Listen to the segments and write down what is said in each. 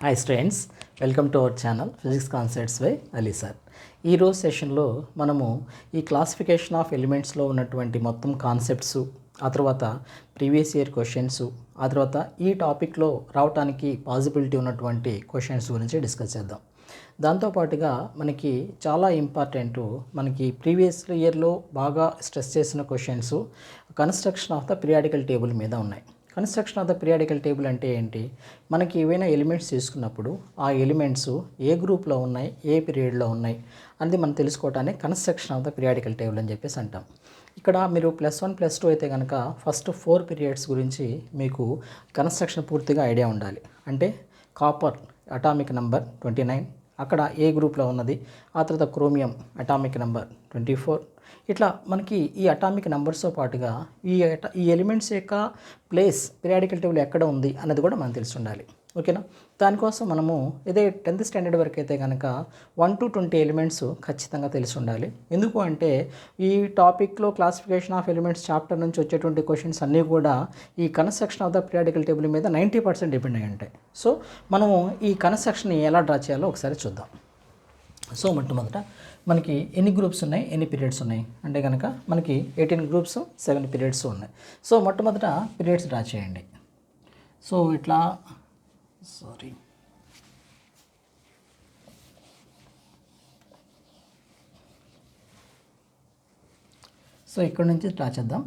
Hi students, welcome to our channel physics concepts by Ali sir. ఈరోజు సెషన్లో మనము ఈ క్లాసిఫికేషన్ ఆఫ్ ఎలిమెంట్స్లో ఉన్నటువంటి మొత్తం కాన్సెప్ట్స్, ఆ తర్వాత ప్రీవియస్ ఇయర్ క్వశ్చన్స్, ఆ తర్వాత ఈ టాపిక్లో రావడానికి పాసిబిలిటీ ఉన్నటువంటి క్వశ్చన్స్ గురించి డిస్కస్ చేద్దాం. దాంతోపాటుగా మనకి చాలా ఇంపార్టెంట్, మనకి ప్రీవియస్ ఇయర్లో బాగా స్ట్రెస్ చేసిన questions construction of the periodical table మీద ఉన్నాయి. Construction of the periodical table అంటే ఏంటి? మనకి ఏవైనా ఎలిమెంట్స్ తీసుకున్నప్పుడు ఆ ఎలిమెంట్స్ ఏ గ్రూప్లో ఉన్నాయి, ఏ పీరియడ్లో ఉన్నాయి అనేది మనం తెలుసుకోవటానికి construction of the periodical table అని చెప్పేసి అంటాం. ఇక్కడ మీరు +1 +2 అయితే కనుక ఫస్ట్ 4 పీరియడ్స్ గురించి మీకు కన్స్ట్రక్షన్ పూర్తిగా ఐడియా ఉండాలి. అంటే కాపర్ అటామిక్ నెంబర్ 29 అక్కడ ఏ గ్రూప్లో ఉన్నది, ఆ తర్వాత క్రోమియం అటామిక్ నెంబర్ 24. ఇట్లా మనకి ఈ అటామిక్ నెంబర్స్తో పాటుగా ఈ ఎలిమెంట్స్ యొక్క ప్లేస్ పీరియాడికల్ టేబుల్ ఎక్కడ ఉంది అన్నది కూడా మనకు తెలిసి ఉండాలి. ఓకేనా? దానికోసం మనము ఇదే 10th స్టాండర్డ్ వరకు అయితే కనుక 1 to 20 ఎలిమెంట్స్ ఖచ్చితంగా తెలిసి ఉండాలి. ఎందుకు అంటే ఈ టాపిక్లో క్లాసిఫికేషన్ ఆఫ్ ఎలిమెంట్స్ చాప్టర్ నుంచి వచ్చేటువంటి క్వశ్చన్స్ అన్నీ కూడా ఈ construction of the periodical table మీద 90% డిపెండ్ అయి ఉంటాయి. సో మనము ఈ కన్స్ట్రక్షన్ ఎలా డ్రా చేయాలో ఒకసారి చూద్దాం. సో మొట్టమొదట మనకి ఎన్ని గ్రూప్స్ ఉన్నాయి, ఎన్ని పీరియడ్స్ ఉన్నాయి అంటే కనుక మనకి 18 గ్రూప్స్ 7 పీరియడ్స్ ఉన్నాయి. సో మొట్టమొదట పీరియడ్స్ డ్రా చేయండి. సో ఇట్లా సో ఇక్కడ నుంచి డ్రా చేద్దాం.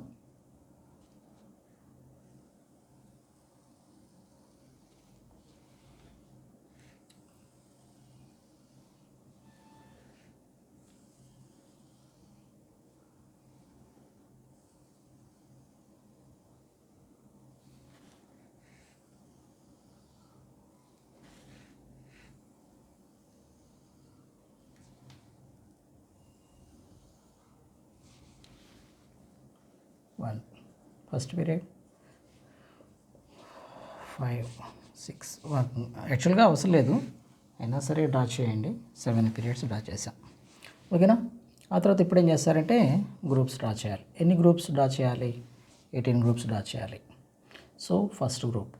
ఫస్ట్ పీరియడ్ 5 6 1 యాక్చువల్గా అవసరం లేదు, అయినా సరే డ్రా చేయండి. 7 పీరియడ్స్ డ్రా చేసాం. ఓకేనా? ఆ తర్వాత ఇప్పుడు ఏం చేస్తారంటే గ్రూప్స్ డ్రా చేయాలి. ఎన్ని గ్రూప్స్ డ్రా చేయాలి? 18 గ్రూప్స్ డ్రా చేయాలి. సో ఫస్ట్ గ్రూప్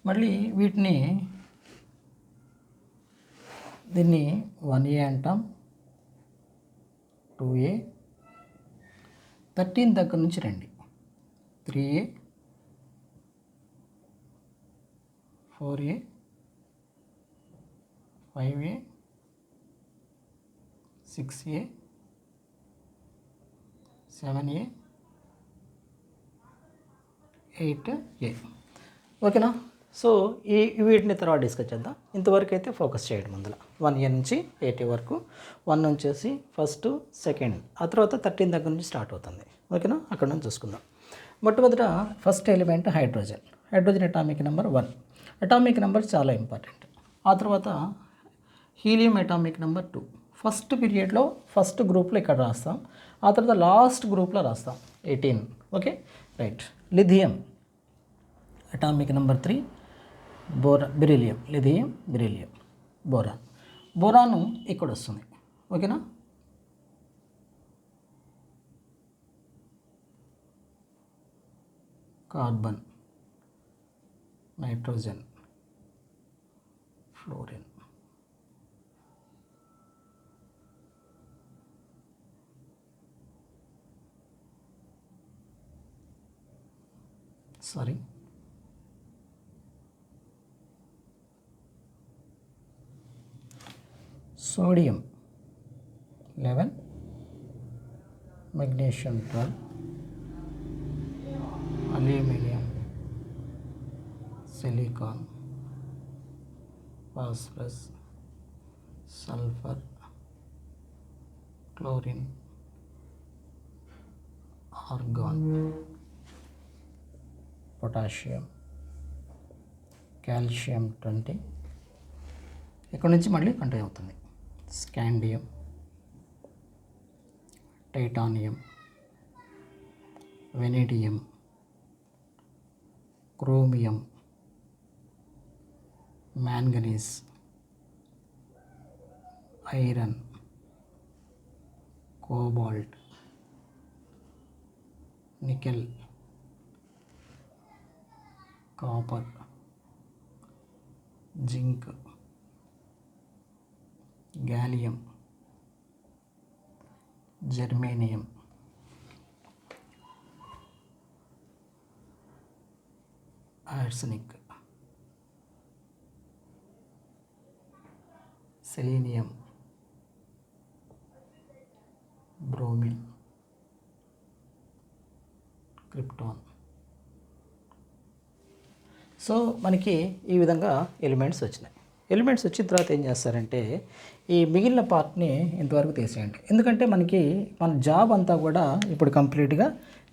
మళ్ళీ దీన్ని 1A అంటాం, 2A, 13 దగ్గర నుంచి రండి. 3A, 4A, 5A, 6A, 7A, 8A. ఓకేనా? సో వీటిని తర్వాత డిస్కస్ చేద్దాం. ఇంతవరకు అయితే ఫోకస్ చేయడం ముందర 1A నుంచి 8A వరకు. 1 వచ్చేసి ఫస్ట్, సెకండ్, ఆ తర్వాత 13 దగ్గర నుంచి స్టార్ట్ అవుతుంది. ఓకేనా? అక్కడ నుంచి చూసుకుందాం. మొట్టమొదట first element hydrogen atomic number 1. Atomic number చాలా ఇంపార్టెంట్. ఆ తర్వాత హీలియం అటామిక్ నెంబర్ 2. ఫస్ట్ పీరియడ్లో ఫస్ట్ గ్రూప్లో ఇక్కడ రాస్తాం, ఆ తర్వాత లాస్ట్ గ్రూప్లో రాస్తాం 18. Okay, right. Lithium atomic number 3. Beryllium, lithium, beryllium, boron ఇక్కడ వస్తుంది. ఓకేనా? Carbon, nitrogen, fluorine, sorry sodium 11, magnesium 12, aluminum, silicon, phosphorus, sulfur, chlorine, argon, potassium, calcium 20. ఇక్కడ నుంచి మళ్ళీ కంటిన్యూ అవుతుంది. Scandium, titanium, vanadium, chromium, manganese, iron, cobalt, nickel, copper, zinc, gallium, germanium, arsenic, selenium, bromine, krypton. So మనకి ఈ విధంగా elements వచ్చినాయి. Elements వచ్చిన తర్వాత ఏం చేస్తారంటే ఈ మిగిలిన పార్ట్ని ఇంతవరకు తీసేయండి. ఎందుకంటే మనకి మన జాబ్ అంతా కూడా ఇప్పుడు కంప్లీట్గా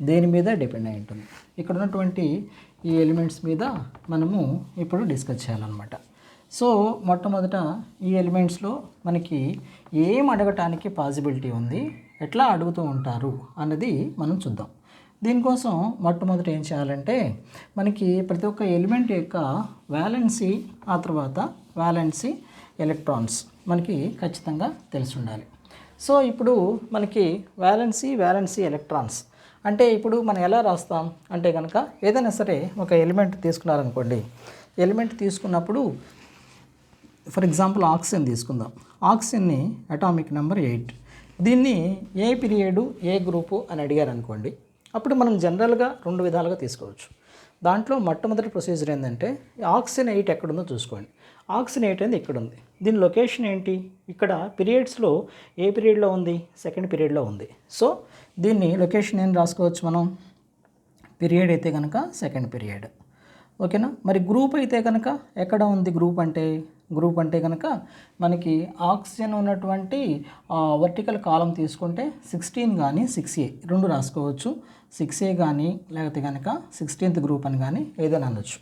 దేని మీద డిపెండ్ అయి ఉంటుంది. ఇక్కడ ఉన్నటువంటి ఈ ఎలిమెంట్స్ మీద మనము ఇప్పుడు డిస్కస్ చేయాలన్నమాట. సో మొట్టమొదట ఈ ఎలిమెంట్స్లో మనకి ఏం అడగటానికి పాసిబిలిటీ ఉంది, ఎట్లా అడుగుతూ ఉంటారు అన్నది మనం చూద్దాం. దీనికోసం మొట్టమొదట ఏం చేయాలంటే మనకి ప్రతి ఒక్క ఎలిమెంట్ యొక్క వ్యాలెన్సీ, ఆ తర్వాత వ్యాలెన్సీ ఎలక్ట్రాన్స్ మనకి ఖచ్చితంగా తెలిసి ఉండాలి. సో ఇప్పుడు మనకి వ్యాలెన్సీ ఎలక్ట్రాన్స్ అంటే ఇప్పుడు మనం ఎలా రాస్తాం అంటే కనుక ఏదైనా సరే ఒక ఎలిమెంట్ తీసుకున్నారనుకోండి. ఎలిమెంట్ తీసుకున్నప్పుడు ఫర్ ఎగ్జాంపుల్ ఆక్సిజన్ తీసుకుందాం. ఆక్సిజన్ని అటామిక్ నెంబర్ 8. దీన్ని ఏ పీరియడ్ ఏ గ్రూపు అని అడిగారు అనుకోండి. అప్పుడు మనం జనరల్గా 2 విధాలుగా తీసుకోవచ్చు. దాంట్లో మొట్టమొదటి ప్రొసీజర్ ఏంటంటే ఆక్సిజన్ 8 ఎక్కడుందో చూసుకోండి. ఆక్సిజన్ 8 అనేది ఇక్కడ ఉంది. దీని లొకేషన్ ఏంటి? ఇక్కడ పీరియడ్స్లో ఏ పీరియడ్లో ఉంది? సెకండ్ పీరియడ్లో ఉంది. సో దీన్ని లొకేషన్ ఏం రాసుకోవచ్చు మనం? పీరియడ్ అయితే కనుక సెకండ్ పీరియడ్. ఓకేనా? మరి గ్రూప్ అయితే కనుక ఎక్కడ ఉంది గ్రూప్ అంటే కనుక మనకి ఆక్సిజన్ ఉన్నటువంటి వర్టికల్ కాలం తీసుకుంటే 16 కానీ 6A 2 రాసుకోవచ్చు. 6A కానీ లేకపోతే కనుక 16th గ్రూప్ అని కానీ ఏదైనా అనొచ్చు.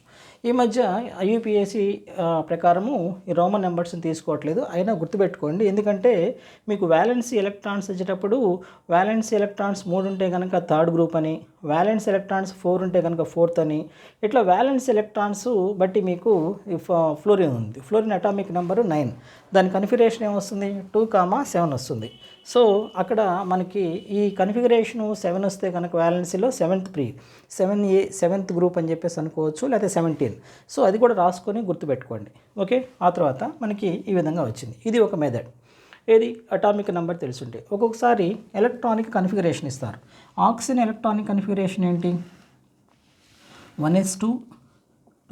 ఈ మధ్య IUPAC ప్రకారము ఈ రోమన్ నెంబర్స్ని తీసుకోవట్లేదు. అయినా గుర్తుపెట్టుకోండి, ఎందుకంటే మీకు వ్యాలెన్సీ ఎలక్ట్రాన్స్ వచ్చేటప్పుడు వ్యాలెన్సీ ఎలక్ట్రాన్స్ 3 ఉంటే కనుక థర్డ్ గ్రూప్ అని, వ్యాలెన్సీ ఎలక్ట్రాన్స్ 4 ఉంటే కనుక ఫోర్త్ అని, ఇట్లా వ్యాలెన్సీ ఎలక్ట్రాన్స్ బట్టి మీకు ఫ్లోరిన్ ఉంది. Fluorine atomic number 9. దాని కన్ఫిగరేషన్ ఏమొస్తుంది? 2,7 వస్తుంది. సో అక్కడ మనకి ఈ కన్ఫిగరేషను 7 వస్తే కనుక వ్యాలెన్సీలో 7A 7th గ్రూప్ అని చెప్పేసి అనుకోవచ్చు, లేకపోతే 17. సో అది కూడా రాసుకొని గుర్తుపెట్టుకోండి. ఓకే, ఆ తర్వాత మనకి ఈ విధంగా వచ్చింది. ఇది ఒక మెథడ్. ఏది? అటామిక్ నెంబర్ తెలుసుంటే. ఒక్కొక్కసారి ఎలక్ట్రానిక్ కన్ఫిగరేషన్ ఇస్తారు. ఆక్సిజన్ ఎలక్ట్రానిక్ కన్ఫిగరేషన్ ఏంటి? 1s2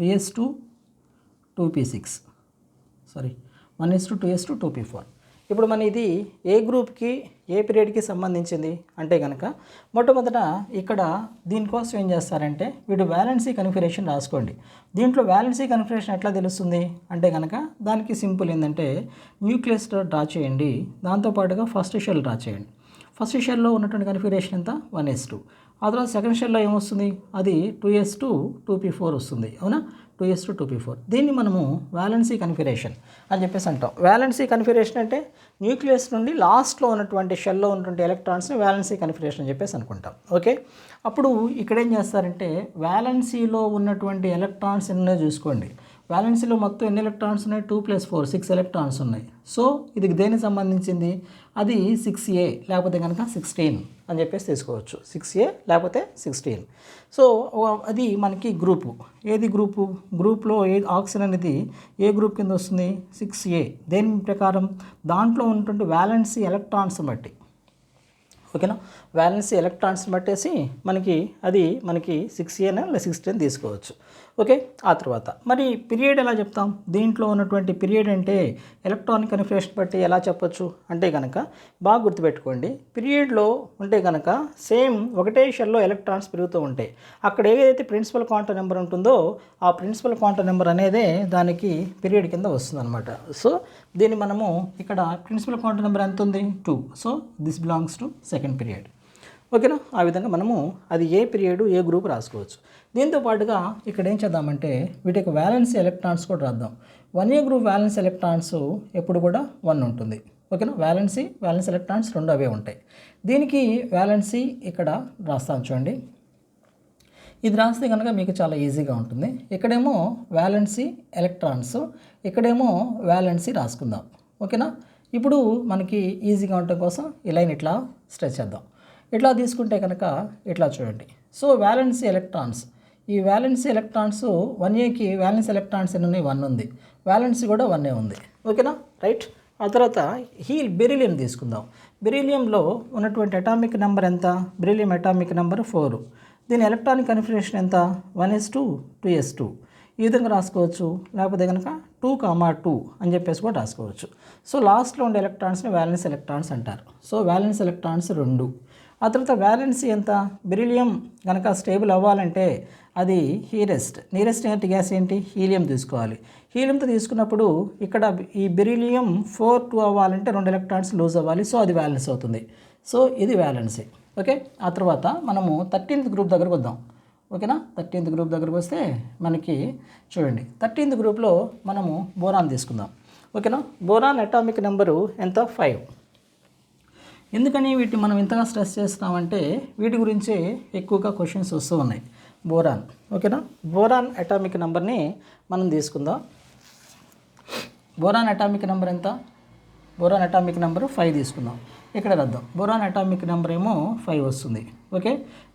2s2 2p6 sorry 1s2 2s2 2p4. ఇప్పుడు మన ఇది ఏ గ్రూప్కి ఏ పీరియడ్కి సంబంధించింది అంటే కనుక మొట్టమొదట ఇక్కడ దీనికోసం ఏం చేస్తారంటే వీడు వ్యాలెన్సీ కన్ఫిగరేషన్ రాసుకోండి. దీంట్లో వ్యాలెన్సీ కన్ఫిగరేషన్ ఎట్లా తెలుస్తుంది అంటే కనుక దానికి సింపుల్ ఏంటంటే న్యూక్లియస్ డ్రా చేయండి, దాంతోపాటుగా ఫస్ట్ షెల్ డ్రా చేయండి. ఫస్ట్ షెల్లో ఉన్నటువంటి కన్ఫిగరేషన్ ఎంత? 1s2. ఆ తర్వాత సెకండ్ షెల్లో ఏమొస్తుంది? అది 2s2 2p4 వస్తుంది. అవునా? 2s2 2p4. దీన్ని మనము వ్యాలెన్సీ కన్ఫిగరేషన్ అని చెప్పేసి అంటాం. వ్యాలెన్సీ కన్ఫిగరేషన్ అంటే న్యూక్లియస్ నుండి లాస్ట్లో ఉన్నటువంటి షెల్లో ఉన్నటువంటి ఎలక్ట్రాన్స్ని వ్యాలెన్సీ కన్ఫిగరేషన్ అని చెప్పేసి అనుకుంటాం. ఓకే, అప్పుడు ఇక్కడ ఏం చేస్తారంటే వ్యాలెన్సీలో ఉన్నటువంటి ఎలక్ట్రాన్స్ ఎన్నో చూసుకోండి. వ్యాలెన్సీలో మొత్తం ఎన్ని ఎలక్ట్రాన్స్ ఉన్నాయి? 2 + 4 6 ఎలక్ట్రాన్స్ ఉన్నాయి. సో ఇది దేనికి సంబంధించింది? అది 6A లేకపోతే కనుక 16 అని చెప్పేసి తీసుకోవచ్చు. 6A లేకపోతే 16. సో అది మనకి గ్రూపు. ఏది గ్రూపు? గ్రూప్లో ఆక్సిజన్ అనేది ఏ గ్రూప్ కింద వస్తుంది? 6A. దేని ప్రకారం? దాంట్లో ఉన్నటువంటి వ్యాలెన్సీ ఎలక్ట్రాన్స్ బట్టి. ఓకేనా. వ్యాలెన్సీ ఎలక్ట్రాన్స్ బట్టేసి మనకి 6a లేదా 16 తీసుకోవచ్చు. ఓకే. ఆ తర్వాత మరి పీరియడ్ ఎలా చెప్తాం? దీంట్లో ఉన్నటువంటి పీరియడ్ అంటే ఎలక్ట్రానిక్ కన్ఫిగరేషన్ బట్టి ఎలా చెప్పొచ్చు అంటే కనుక బాగా గుర్తుపెట్టుకోండి. పీరియడ్లో ఉంటే కనుక సేమ్ ఒకటే షెల్లో ఎలక్ట్రాన్స్ పెరుగుతూ ఉంటాయి. అక్కడ ఏదైతే ప్రిన్సిపల్ క్వాంటం నెంబర్ ఉంటుందో ఆ ప్రిన్సిపల్ క్వాంటం నెంబర్ అనేదే దానికి పీరియడ్ కింద వస్తుందన్నమాట. సో దీన్ని మనము ఇక్కడ ప్రిన్సిపల్ క్వాంటం నెంబర్ ఎంత ఉంది? 2. So this belongs to second period. ఓకేనా. ఆ విధంగా మనము అది ఏ పీరియడ్ ఏ గ్రూప్ రాసుకోవచ్చు. దీంతో పాటుగా ఇక్కడ ఏం చేద్దామంటే వీటి యొక్క వ్యాలెన్స్ ఎలక్ట్రాన్స్ కూడా రాద్దాం. 1a గ్రూప్ వ్యాలెన్స్ ఎలక్ట్రాన్స్ ఎప్పుడు కూడా 1 ఉంటుంది. ఓకేనా. వ్యాలెన్స్ ఎలక్ట్రాన్స్ రెండు అవే ఉంటాయి. దీనికి వ్యాలెన్సీ ఇక్కడ రాస్తాను చూడండి. ఇది రాస్తే కనుక మీకు చాలా ఈజీగా ఉంటుంది. ఇక్కడేమో వ్యాలెన్సీ ఎలక్ట్రాన్స్, ఇక్కడేమో వ్యాలెన్సీ రాసుకుందాం. ఓకేనా. ఇప్పుడు మనకి ఈజీగా ఉండటం కోసం ఈ లైన్ ఇట్లా స్ట్రెచ్ చేద్దాం. ఇట్లా తీసుకుంటే కనుక ఇట్లా చూడండి. సో వ్యాలెన్సీ ఎలక్ట్రాన్స్, ఈ వ్యాలెన్సీ ఎలక్ట్రాన్స్ 1aకి వ్యాలెన్స్ ఎలక్ట్రాన్స్ ఎన్ని ఉన్నాయి? 1 ఉంది. వ్యాలెన్సీ కూడా 1 ఉంది. ఓకేనా. రైట్. ఆ తర్వాత బెరీలియం తీసుకుందాం. బెరీలియంలో ఉన్నటువంటి అటామిక్ నెంబర్ ఎంత? Beryllium atomic number 4. దీని ఎలక్ట్రానిక్ కన్ఫిగరేషన్ ఎంత? 1s2 2s2. ఈ విధంగా రాసుకోవచ్చు. లేకపోతే కనుక 2,2 అని చెప్పేసి కూడా రాసుకోవచ్చు. సో లాస్ట్లో ఉండే ఎలక్ట్రాన్స్ని వ్యాలెన్స్ ఎలక్ట్రాన్స్ అంటారు. So violence electrons 2. ఆ తర్వాత వ్యాలెన్సీ ఎంత? బెరీలియం కనుక స్టేబుల్ అవ్వాలంటే అది నియరెస్ట్ గ్యాస్ ఏంటి? హీలియం తీసుకోవాలి. హీలియంతో తీసుకున్నప్పుడు ఇక్కడ ఈ బెరీలియం 4 అవ్వాలంటే 2 ఎలక్ట్రాన్స్ లూజ్ అవ్వాలి. సో అది వ్యాలెన్స్ అవుతుంది. సో ఇది వ్యాలెన్సీ. ఓకే. ఆ తర్వాత మనము 13th గ్రూప్ దగ్గరకు వద్దాం. ఓకేనా. 13th గ్రూప్ దగ్గరకు వస్తే మనకి చూడండి 13th గ్రూప్లో మనము బోరాన్ తీసుకుందాం. ఓకేనా. బోరాన్ అటామిక్ నెంబరు ఎంత? 5. ఎందుకని వీటిని మనం ఇంతగా స్ట్రెస్ చేస్తున్నామంటే వీటి గురించే ఎక్కువగా క్వశ్చన్స్ వస్తూ ఉన్నాయి. బోరాన్. ఓకేనా. బోరాన్ అటామిక్ నెంబర్ని మనం తీసుకుందాం. బోరాన్ అటామిక్ నెంబర్ ఎంత? బోరాన్ అటామిక్ నెంబరు 5 తీసుకుందాం. ఇక్కడ రాద్దాం. బోరాన్ అటామిక్ నెంబర్ ఏమో 5 వస్తుంది. ఓకే.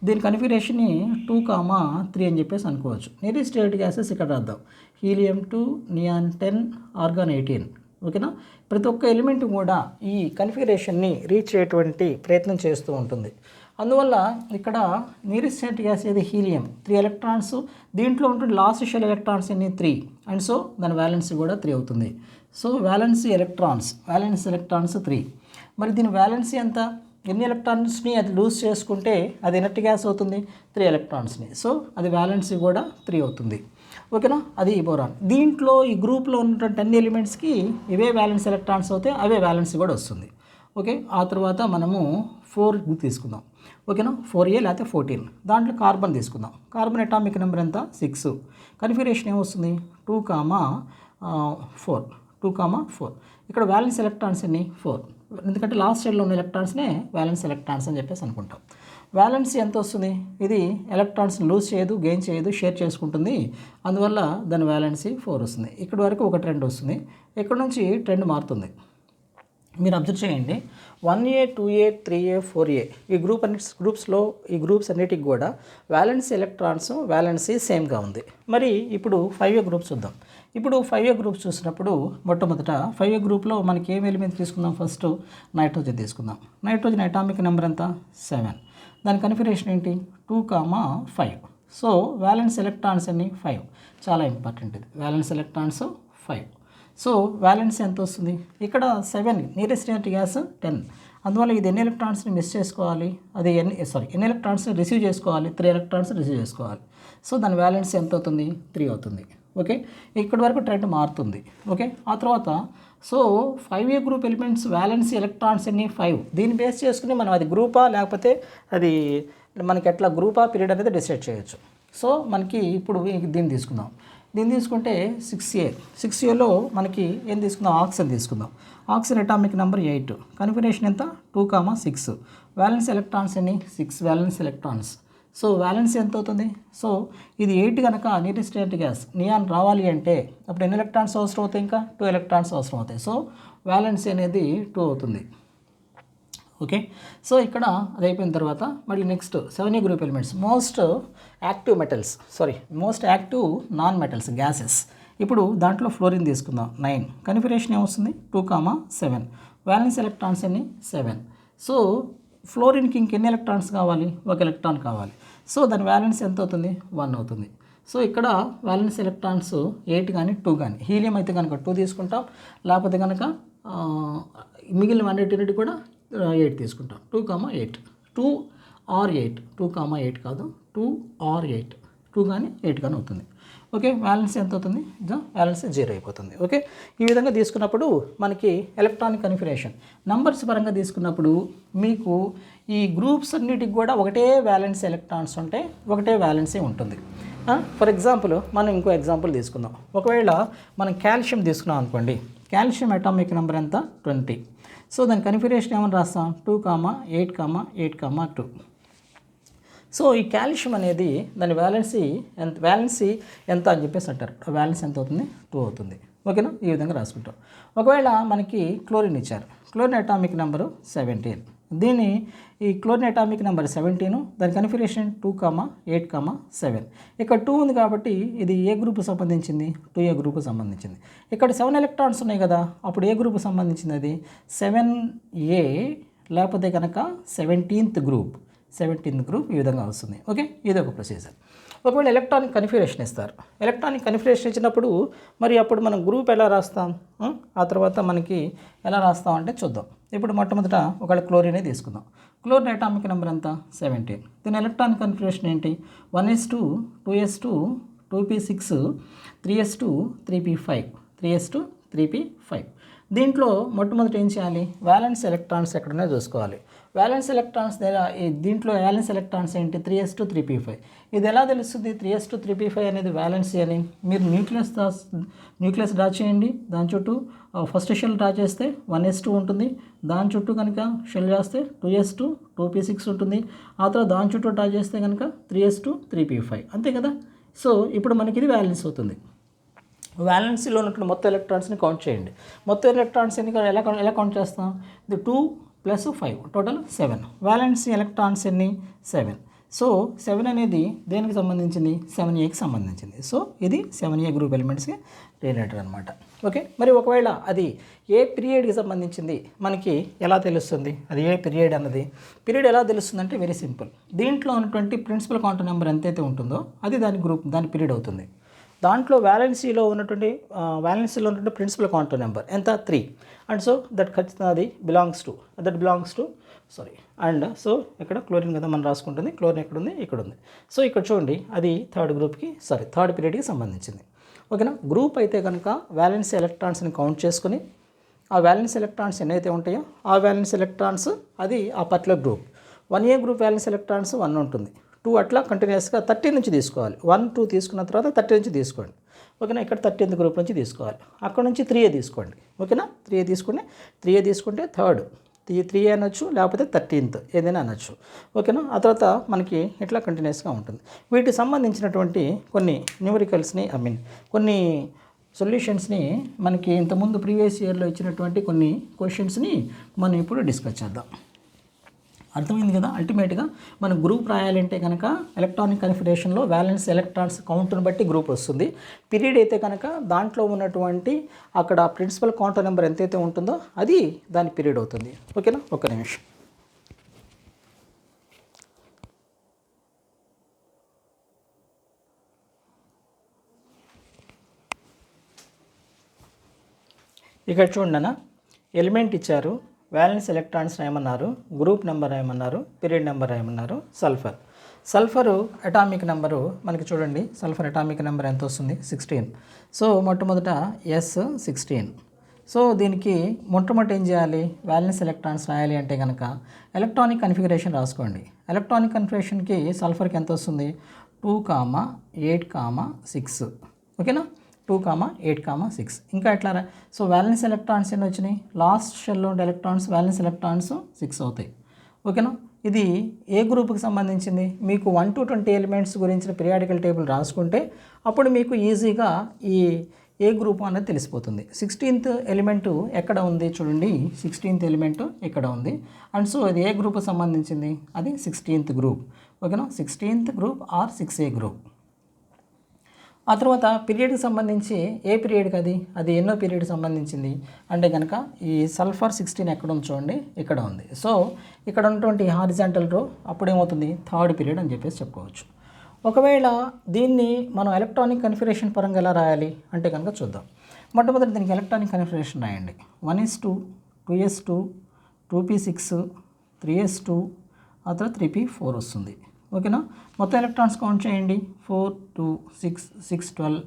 దీని కన్ఫిగరేషన్ని 2,3 అని చెప్పేసి అనుకోవచ్చు. నియరెస్ట్ గ్యాసెస్ ఇక్కడ రాద్దాం. Helium 2, neon 10, organ 18. ఓకేనా. ప్రతి ఒక్క ఎలిమెంట్ కూడా ఈ కన్ఫిగరేషన్ని రీచ్ అయ్యేటువంటి ప్రయత్నం చేస్తూ ఉంటుంది. అందువల్ల ఇక్కడ నియరెస్ట్ గ్యాస్ ఏది? Helium 3 electrons. దీంట్లో ఉంటుంది లాస్ట్ షెల్ ఎలక్ట్రాన్స్ ఎన్ని? 3. అండ్ సో దాని వ్యాలెన్సీ కూడా 3 అవుతుంది. So valency electrons 3. మరి దీని వ్యాలెన్సీ ఎంత? ఎన్ని ఎలక్ట్రాన్స్ని అది లూజ్ చేసుకుంటే అది ఎనర్ట్ గ్యాస్ అవుతుంది? 3 ఎలక్ట్రాన్స్ని. సో అది వ్యాలెన్సీ కూడా 3 అవుతుంది. ఓకేనా. అది బోరాన్. దీంట్లో ఈ గ్రూప్లో ఉన్నటువంటి అన్ని ఎలిమెంట్స్కి ఇవే వ్యాలెన్స్ ఎలక్ట్రాన్స్ అవుతాయి, అవే వ్యాలెన్సీ కూడా వస్తుంది. ఓకే. ఆ తర్వాత మనము 4 తీసుకుందాం. ఓకేనా. 4a లేకపోతే 14. దాంట్లో కార్బన్ తీసుకుందాం. కార్బన్ అటామిక్ నెంబర్ ఎంత? 6. కన్ఫిగరేషన్ ఏమొస్తుంది? 2,4. ఇక్కడ వ్యాలెన్స్ ఎలక్ట్రాన్స్ ఎన్ని? 4. ఎందుకంటే లాస్ట్ సైడ్లో ఉన్న ఎలక్ట్రాన్స్నే వ్యాలెన్స్ ఎలక్ట్రాన్స్ అని చెప్పేసి అనుకుంటాం. వ్యాలెన్సీ ఎంత వస్తుంది? ఇది ఎలక్ట్రాన్స్ లూజ్ చేయదు, గెయిన్ చేయదు, షేర్ చేసుకుంటుంది. అందువల్ల దాని వ్యాలెన్సీ 4 వస్తుంది. ఇక్కడ వరకు ఒక ట్రెండ్ వస్తుంది. ఇక్కడ నుంచి ట్రెండ్ మారుతుంది. మీరు అబ్జర్వ్ చేయండి. 1a 2a 3a 4a ఈ గ్రూప్స్ అన్నిటికి కూడా వ్యాలెన్స్ ఎలక్ట్రాన్స్ వ్యాలెన్సీ సేమ్గా ఉంది. మరి ఇప్పుడు 5a గ్రూప్స్ చూద్దాం. ఇప్పుడు 5a గ్రూప్స్ చూసినప్పుడు మొట్టమొదట 5a గ్రూప్లో మనకి ఏం ఎలిమెంట్ తీసుకుందాం? ఫస్ట్ నైట్రోజన్ తీసుకుందాం. నైట్రోజన్ అటామిక్ నెంబర్ ఎంత? 7. దాని కన్ఫిగరేషన్ ఏంటి? 2,5. సో వ్యాలెన్స్ ఎలక్ట్రాన్స్ అన్ని 5. చాలా ఇంపార్టెంట్ ఇది. Violence electrons 5. సో వ్యాలెన్స్ ఎంత వస్తుంది? ఇక్కడ 7 నియరెస్ట్ గ్యాస్ 10. అందువల్ల ఇది ఎన్ని ఎలక్ట్రాన్స్ని మిస్ చేసుకోవాలి? అది ఎన్ని ఎలక్ట్రాన్స్ని రిసీవ్ చేసుకోవాలి? 3 ఎలక్ట్రాన్స్ రిసీవ్ చేసుకోవాలి. సో దాని వ్యాలెన్స్ ఎంత అవుతుంది? 3 అవుతుంది. ఓకే. ఇక్కడి వరకు ట్రెండ్ మారుతుంది. ఓకే. ఆ తర్వాత so 5a group elements violence electrons అన్ని 5. దీన్ని బేస్ చేసుకుని మనం అది గ్రూపా లేకపోతే అది మనకి ఎట్లా గ్రూపా పీరియడ్ అనేది డిసైడ్ చేయొచ్చు. సో మనకి ఇప్పుడు దీన్ని తీసుకుందాం. దీన్ని తీసుకుంటే 6a మనకి ఏం తీసుకుందాం? ఆక్సిజన్ తీసుకుందాం. Oxygen atomic number 8. కన్ఫిగరేషన్ ఎంత? 2,6. వ్యాలెన్స్ ఎలక్ట్రాన్స్ ఎన్ని? 6 వ్యాలెన్స్ ఎలక్ట్రాన్స్. సో వ్యాలెన్స్ ఎంత అవుతుంది? సో ఇది 8 కనుక నియరెస్ట్ గ్యాస్ నియాన్ రావాలి అంటే అప్పుడు ఎన్ని ఎలక్ట్రాన్స్ అవసరం అవుతాయి? ఇంకా 2 ఎలక్ట్రాన్స్ అవసరం అవుతాయి. సో వ్యాలెన్స్ అనేది 2 అవుతుంది. ఓకే. సో ఇక్కడ అది అయిపోయిన తర్వాత మళ్ళీ next 7a group elements most active non metals gases. ఇప్పుడు దాంట్లో ఫ్లోరిన్ తీసుకుందాం. 9. కన్ఫిగరేషన్ ఏమొస్తుంది? 2,7. వ్యాలెన్స్ ఎలక్ట్రాన్స్ అన్ని 7. సో ఫ్లోరిన్కి ఇంకెన్ని ఎలక్ట్రాన్స్ కావాలి, ఒక ఎలక్ట్రాన్ కావాలి. సో దాని వ్యాలెన్స్ ఎంత అవుతుంది, 1 అవుతుంది. సో ఇక్కడ వ్యాలెన్స్ ఎలక్ట్రాన్స్ 8 కానీ 2 కానీ, హీలియం అయితే కనుక 2 తీసుకుంటాం, లేకపోతే కనుక మిగిలిన అన్నిటిని కూడా 8 తీసుకుంటాం. 2,8 2 or 8 2,8 కాదు 2 or 8 2 కానీ 8 కానీ అవుతుంది. ఓకే, వ్యాలెన్స్ ఎంత అవుతుంది, వ్యాలెన్స్ 0 అయిపోతుంది. ఓకే, ఈ విధంగా తీసుకున్నప్పుడు మనకి ఎలక్ట్రానిక్ కన్ఫిగరేషన్ నంబర్స్ పరంగా తీసుకున్నప్పుడు మీకు ఈ గ్రూప్స్ అన్నిటికి కూడా ఒకటే వ్యాలెన్స్ ఎలక్ట్రాన్స్ ఉంటే ఒకటే వ్యాలెన్సే ఉంటుంది. ఫర్ ఎగ్జాంపుల్ మనం ఇంకో ఎగ్జాంపుల్ తీసుకుందాం. ఒకవేళ మనం కాల్షియం తీసుకున్నాం అనుకోండి, కాల్షియం అటామిక్ నెంబర్ ఎంత 20. సో దాని కన్ఫిగరేషన్ ఏమని రాస్తాం, 2,8,8,2. సో ఈ కాల్షియం అనేది దాని వ్యాలెన్సీ ఎంత అని చెప్పేసి అంటారు. వ్యాలెన్స్ ఎంత అవుతుంది, 2 అవుతుంది. ఓకేనా, ఈ విధంగా రాసుకుంటాం. ఒకవేళ మనకి క్లోరిన్ ఇచ్చారు, క్లోరిన్ అటామిక్ నెంబరు 17. దీన్ని ఈ క్లోరిన్ అటామిక్ నెంబర్ 17, దాని కన్ఫిగరేషన్ 2,8,7. ఇక్కడ 2 ఉంది కాబట్టి ఇది ఏ గ్రూప్కి సంబంధించింది, 2A గ్రూప్కి సంబంధించింది. ఇక్కడ 7 ఎలక్ట్రాన్స్ ఉన్నాయి కదా, అప్పుడు ఏ గ్రూప్కి సంబంధించింది, అది 7A లేకపోతే కనుక 17th గ్రూప్ ఈ విధంగా వస్తుంది. ఓకే, ఇది ఒక ప్రొసీజర్. ఒకవేళ ఎలక్ట్రానిక్ కన్ఫిగరేషన్ ఇస్తారు, ఎలక్ట్రానిక్ కన్ఫిగరేషన్ ఇచ్చినప్పుడు మరి అప్పుడు మనం గ్రూప్ ఎలా రాస్తాం, ఆ తర్వాత మనకి ఎలా రాస్తాం అంటే చూద్దాం. ఇప్పుడు మొట్టమొదట ఒకవేళ క్లోరినే తీసుకుందాం. క్లోరిన్ అటామిక్ నెంబర్ ఎంత 17. దీని ఎలక్ట్రానిక్ కన్ఫిగరేషన్ ఏంటి, 1s2 2s2 2p6 3s2 3p5 3s2 3p5. దీంట్లో మొట్టమొదటి ఏం చేయాలి, వ్యాలెన్స్ ఎలక్ట్రాన్స్ ఎక్కడున్నాయో చూసుకోవాలి. వ్యాలెన్స్ ఎలక్ట్రాన్స్ దీంట్లో వ్యాలెన్స్ ఎలక్ట్రాన్స్ ఏంటి, 3s2 3p5. ఇది ఎలా తెలుస్తుంది 3s2 3p5 అనేది వ్యాలెన్సీ అని, మీరు న్యూక్లియస్ డ్రా చేయండి. దాని చుట్టూ ఫస్ట్ షెల్ డ్రా చేస్తే 1s2 ఉంటుంది, దాని చుట్టూ కనుక షెల్ చేస్తే 2s2 2p6 ఉంటుంది, ఆ తర్వాత దాని చుట్టూ డ్రా చేస్తే కనుక 3s2 3p5, అంతే కదా. సో ఇప్పుడు మనకి ఇది వ్యాలెన్స్ అవుతుంది. వ్యాలెన్సీలో ఉన్నటువంటి మొత్తం ఎలక్ట్రాన్స్ని కౌంట్ చేయండి. మొత్తం ఎలక్ట్రాన్స్ ఎన్ని ఎలా కౌంట్ చేస్తాం, ఇది 2 + 5 టోటల్ 7. వ్యాలెన్సీ ఎలక్ట్రాన్స్ ఎన్ని 7. సో 7 అనేది దేనికి సంబంధించింది, 7Aకి సంబంధించింది. సో ఇది 7A గ్రూప్ ఎలిమెంట్స్కి రిలేటెడ్ అనమాట. ఓకే, మరి ఒకవేళ అది ఏ పీరియడ్కి సంబంధించింది మనకి ఎలా తెలుస్తుంది, అది ఏ పీరియడ్ అన్నది, పీరియడ్ ఎలా తెలుస్తుంది అంటే వెరీ సింపుల్. దీంట్లో ఉన్నటువంటి ప్రిన్సిపల్ క్వాంటం నెంబర్ ఎంతైతే ఉంటుందో అది దాని పీరియడ్ అవుతుంది. దాంట్లో వ్యాలెన్సీలో ఉన్నటువంటి ప్రిన్సిపల్ క్వాంటం నెంబర్ ఎంత 3. అండ్ సో దట్ ఖచ్చితంగా అది బిలాంగ్స్ టు అండ్ సో ఇక్కడ క్లోరిన్ కదా మనం రాసుకుంటుంది, క్లోరిన్ ఎక్కడ ఉంది, ఇక్కడ ఉంది. సో ఇక్కడ చూడండి అది థర్డ్ పీరియడ్కి సంబంధించింది. ఓకేనా, గ్రూప్ అయితే కనుక వ్యాలెన్స్ ఎలక్ట్రాన్స్ని కౌంట్ చేసుకుని ఆ వ్యాలెన్స్ ఎలక్ట్రాన్స్ ఎన్నైతే ఉంటాయో ఆ వ్యాలెన్స్ ఎలక్ట్రాన్స్ అది ఆ particular group. 1A group violence electrons 1 ఉంటుంది, 2 అట్లా కంటిన్యూస్గా 30 నుంచి తీసుకోవాలి. 1 2 తీసుకున్న తర్వాత 30 నుంచి తీసుకోండి. ఓకేనా, ఇక్కడ 13th గ్రూప్ నుంచి తీసుకోవాలి, అక్కడ నుంచి 3A తీసుకోండి. ఓకేనా, 3A తీసుకుంటే థర్డ్ 3A అనొచ్చు, లేకపోతే 13th ఏదైనా అనొచ్చు. ఓకేనా, ఆ తర్వాత మనకి ఇట్లా కంటిన్యూస్గా ఉంటుంది. వీటికి సంబంధించినటువంటి కొన్ని న్యూమరికల్స్ని కొన్ని సొల్యూషన్స్ని మనకి ఇంతకుముందు ప్రీవియస్ ఇయర్లో ఇచ్చినటువంటి కొన్ని క్వశ్చన్స్ని మనం ఇప్పుడు డిస్కస్ చేద్దాం. అర్థమైంది కదా. అల్టిమేట్గా మనం గ్రూప్ రాయాలంటే కనుక ఎలక్ట్రానిక్ కన్ఫిగరేషన్లో వ్యాలెన్స్ ఎలక్ట్రాన్స్ కౌంట్ని బట్టి గ్రూప్ వస్తుంది. పీరియడ్ అయితే కనుక దాంట్లో ఉన్నటువంటి అక్కడ ప్రిన్సిపల్ క్వాంటం నెంబర్ ఎంతైతే ఉంటుందో అది దాని పీరియడ్ అవుతుంది. ఓకేనా, ఒక్క నిమిషం. ఇక్కడ చూడండి అన్న, ఎలిమెంట్ ఇచ్చారు, వ్యాలెన్స్ ఎలక్ట్రాన్స్ రాయమన్నారు, గ్రూప్ నెంబర్ రాయమన్నారు, పీరియడ్ నెంబర్ రాయమన్నారు. సల్ఫర్ అటామిక్ నెంబరు మనకి చూడండి, సల్ఫర్ అటామిక్ నెంబర్ ఎంత వస్తుంది 16. సో మొట్టమొదట S16. సో దీనికి మొట్టమొదటి ఏం చేయాలి, వ్యాలెన్స్ ఎలక్ట్రాన్స్ రాయాలి అంటే కనుక ఎలక్ట్రానిక్ కన్ఫిగరేషన్ రాసుకోండి. ఎలక్ట్రానిక్ కన్ఫిగరేషన్కి సల్ఫర్కి ఎంత వస్తుంది 2,8,6. ఓకేనా, 2,8,6. ఇంకా ఎట్లా సో వ్యాలెన్స్ ఎలక్ట్రాన్స్ ఎన్ని వచ్చినాయి, లాస్ట్ షెల్లో ఉండే ఎలక్ట్రాన్స్ వ్యాలెన్స్ ఎలక్ట్రాన్స్ 6 అవుతాయి. ఓకేనా, ఇది ఏ గ్రూప్కి సంబంధించింది, మీకు 1 to 20 ఎలిమెంట్స్ గురించిన పీరియాడికల్ టేబుల్ రాసుకుంటే అప్పుడు మీకు ఈజీగా ఈ ఏ గ్రూప్ అనేది తెలిసిపోతుంది. 16th ఎలిమెంటు ఎక్కడ ఉంది చూడండి, 16th ఎలిమెంటు ఇక్కడ ఉంది. అండ్ సో అది ఏ గ్రూప్కి సంబంధించింది, అది 16th గ్రూప్. ఓకేనా, 16th group are 6A group. ఆ తర్వాత పీరియడ్కి సంబంధించి ఏ పీరియడ్కి అది ఎన్నో పీరియడ్కి సంబంధించింది అంటే కనుక ఈ సల్ఫర్ 16 ఎక్కడ ఉంది చూడండి, ఇక్కడ ఉంది. సో ఇక్కడ ఉన్నటువంటి హారిజాంటల్ రో అప్పుడేమవుతుంది, థర్డ్ పీరియడ్ అని చెప్పేసి చెప్పుకోవచ్చు. ఒకవేళ దీన్ని మనం ఎలక్ట్రానిక్ కన్ఫిగరేషన్ పరంగా ఎలా రాయాలి అంటే కనుక చూద్దాం. మొట్టమొదటి దీనికి ఎలక్ట్రానిక్ కన్ఫిగరేషన్ రాయండి. 1s2, 2s2, 2p6, 3s2, ఆ తర్వాత 3p4 వస్తుంది. ఓకేనా. మొత్తం ఎలక్ట్రాన్స్ కౌంట్ చేయండి. 4, 2, 6, 6, 12,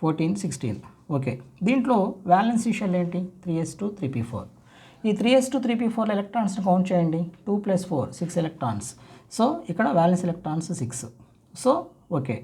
14, 16. ఓకే. దీంట్లో వ్యాలెన్సీ షెల్ ఏంటి, 3s2, 3p4. ఈ 3s2, 3p4 ఎలక్ట్రాన్స్ని కౌంట్ చేయండి. 2 + 4, 6 ఎలక్ట్రాన్స్. సో ఇక్కడ వ్యాలెన్స్ ఎలక్ట్రాన్స్ 6. So okay.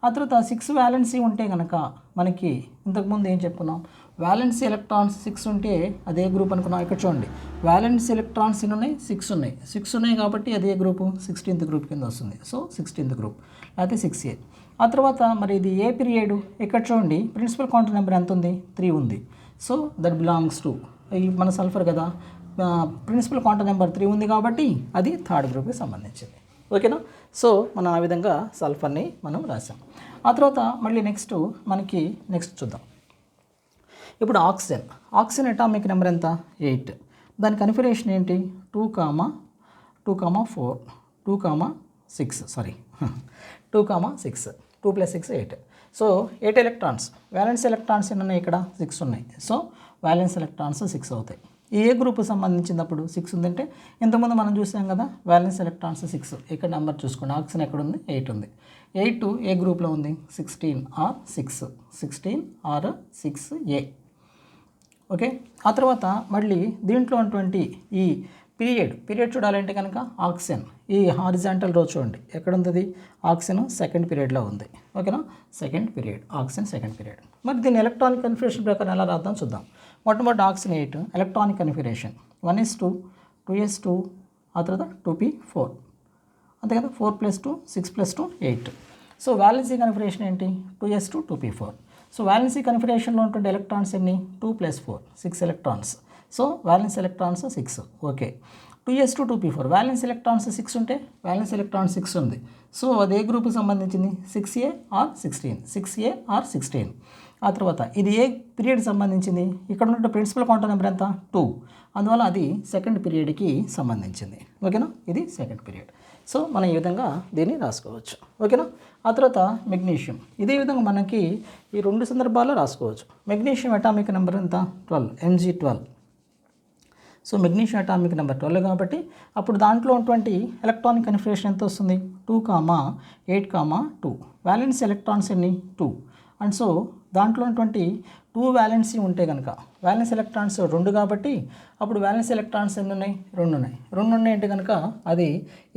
ఆ తర్వాత 6 వ్యాలెన్సీ ఉంటే కనుక మనకి ఇంతకుముందు ఏం చెప్పుకున్నాం, వ్యాలెన్స్ ఎలక్ట్రాన్స్ 6 ఉంటే అదే గ్రూప్ అనుకున్నాం. ఇక్కడ చూడండి, వ్యాలెన్స్ ఎలక్ట్రాన్స్ ఎన్ని ఉన్నాయి, 6 ఉన్నాయి. 6 ఉన్నాయి కాబట్టి అదే గ్రూపు 16th గ్రూప్ కింద వస్తుంది. సో 16th గ్రూప్ లేకపోతే 6A. ఆ తర్వాత మరి ఇది ఏ పీరియడ్, ఇక్కడ చూడండి ప్రిన్సిపల్ క్వాంటం నెంబర్ ఎంత ఉంది, 3 ఉంది. సో దట్ బిలాంగ్స్ టు మన సల్ఫర్ కదా, ప్రిన్సిపల్ క్వాంటం నెంబర్ 3 ఉంది కాబట్టి అది థర్డ్ గ్రూప్కి సంబంధించింది. ఓకేనా. సో మనం ఆ విధంగా సల్ఫర్ని మనం రాసాం. ఆ తర్వాత మళ్ళీ నెక్స్ట్ చూద్దాం. ఇప్పుడు ఆక్సిజన్ అటామిక్ నెంబర్ ఎంత, 8. దాని కన్ఫిగరేషన్ ఏంటి, 2, 4, 2, 6 2, 6, 2 + 6 8. So 8 electrons. వ్యాలెన్స్ ఎలక్ట్రాన్స్ ఎన్ని ఉన్నాయి, ఇక్కడ 6 ఉన్నాయి. సో వ్యాలెన్స్ ఎలక్ట్రాన్స్ 6 అవుతాయి. ఏ గ్రూప్ సంబంధించినప్పుడు 6 ఉందంటే ఇంతకుముందు మనం చూసాం కదా, వ్యాలెన్స్ ఎలక్ట్రాన్స్ 6. ఇక్కడ నెంబర్ చూసుకోండి, ఆక్సిజన్ ఎక్కడ ఉంది, 8 ఉంది. 8 ఏ గ్రూప్లో ఉంది, 16R6A. ఓకే. ఆ తర్వాత మళ్ళీ దీంట్లో ఉన్నటువంటి ఈ పీరియడ్ చూడాలంటే కనుక ఆక్సిజన్ ఈ హారిజాంటల్ రో చూడండి ఎక్కడ ఉంది, ఆక్సిజన్ సెకండ్ పీరియడ్లో ఉంది. ఓకేనా, second period, oxygen second period. మరి దీన్ని ఎలక్ట్రానిక్ కన్ఫిగరేషన్ ప్రకారం ఎలా రాద్దాం చూద్దాం. మొట్టమొదటి oxygen 8 electronic configuration 1s2, 2s2, ఆ తర్వాత 2p4 అంతే కదా, 4 + 2, 6 + 2, 8. సో వ్యాలెన్సీ కన్ఫిగరేషన్ ఏంటి, 2s2, 2p4. సో వ్యాలెన్సీ కన్ఫిగరేషన్లో ఉంటుంది ఎలక్ట్రాన్స్ ఎన్ని, 2 + 4, 6 electrons. So violence electrons 6. Okay. 2s2, 2p4 violence electrons 6 ఉంటే వ్యాలెన్స్ ఎలక్ట్రాన్స్ 6 ఉంది. సో అదే గ్రూప్కి సంబంధించింది 6A or 16, 6A or 16. ఆ తర్వాత ఇది ఏ పీరియడ్ సంబంధించింది, ఇక్కడ ఉన్న ప్రిన్సిపల్ క్వాంటం నెంబర్ ఎంత, 2. అందువల్ల అది సెకండ్ పీరియడ్కి సంబంధించింది. ఓకేనా, ఇది సెకండ్ పీరియడ్. సో మనం ఈ విధంగా దీన్ని రాసుకోవచ్చు. ఓకేనా. ఆ తర్వాత మెగ్నీషియం ఇదే విధంగా మనకి ఈ రెండు సందర్భాల్లో రాసుకోవచ్చు. మెగ్నీషియం అటామిక్ నెంబర్ ఎంత, 12, Mg12. So magnesium atomic number 12 కాబట్టి అప్పుడు దాంట్లో ఉన్నటువంటి ఎలక్ట్రానిక్ కన్ఫిగరేషన్ ఎంత వస్తుంది, 2, 8, 2. వ్యాలెన్స్ ఎలక్ట్రాన్స్ ఎన్ని, 2. అండ్ సో దాంట్లో ఉన్నటువంటి 2 వ్యాలెన్సీ ఉంటే కనుక వ్యాలెన్స్ ఎలక్ట్రాన్స్ 2 కాబట్టి అప్పుడు వ్యాలెన్స్ ఎలక్ట్రాన్స్ ఎన్ని ఉన్నాయి, 2 ఉన్నాయి. 2 ఉన్నాయి అంటే కనుక అది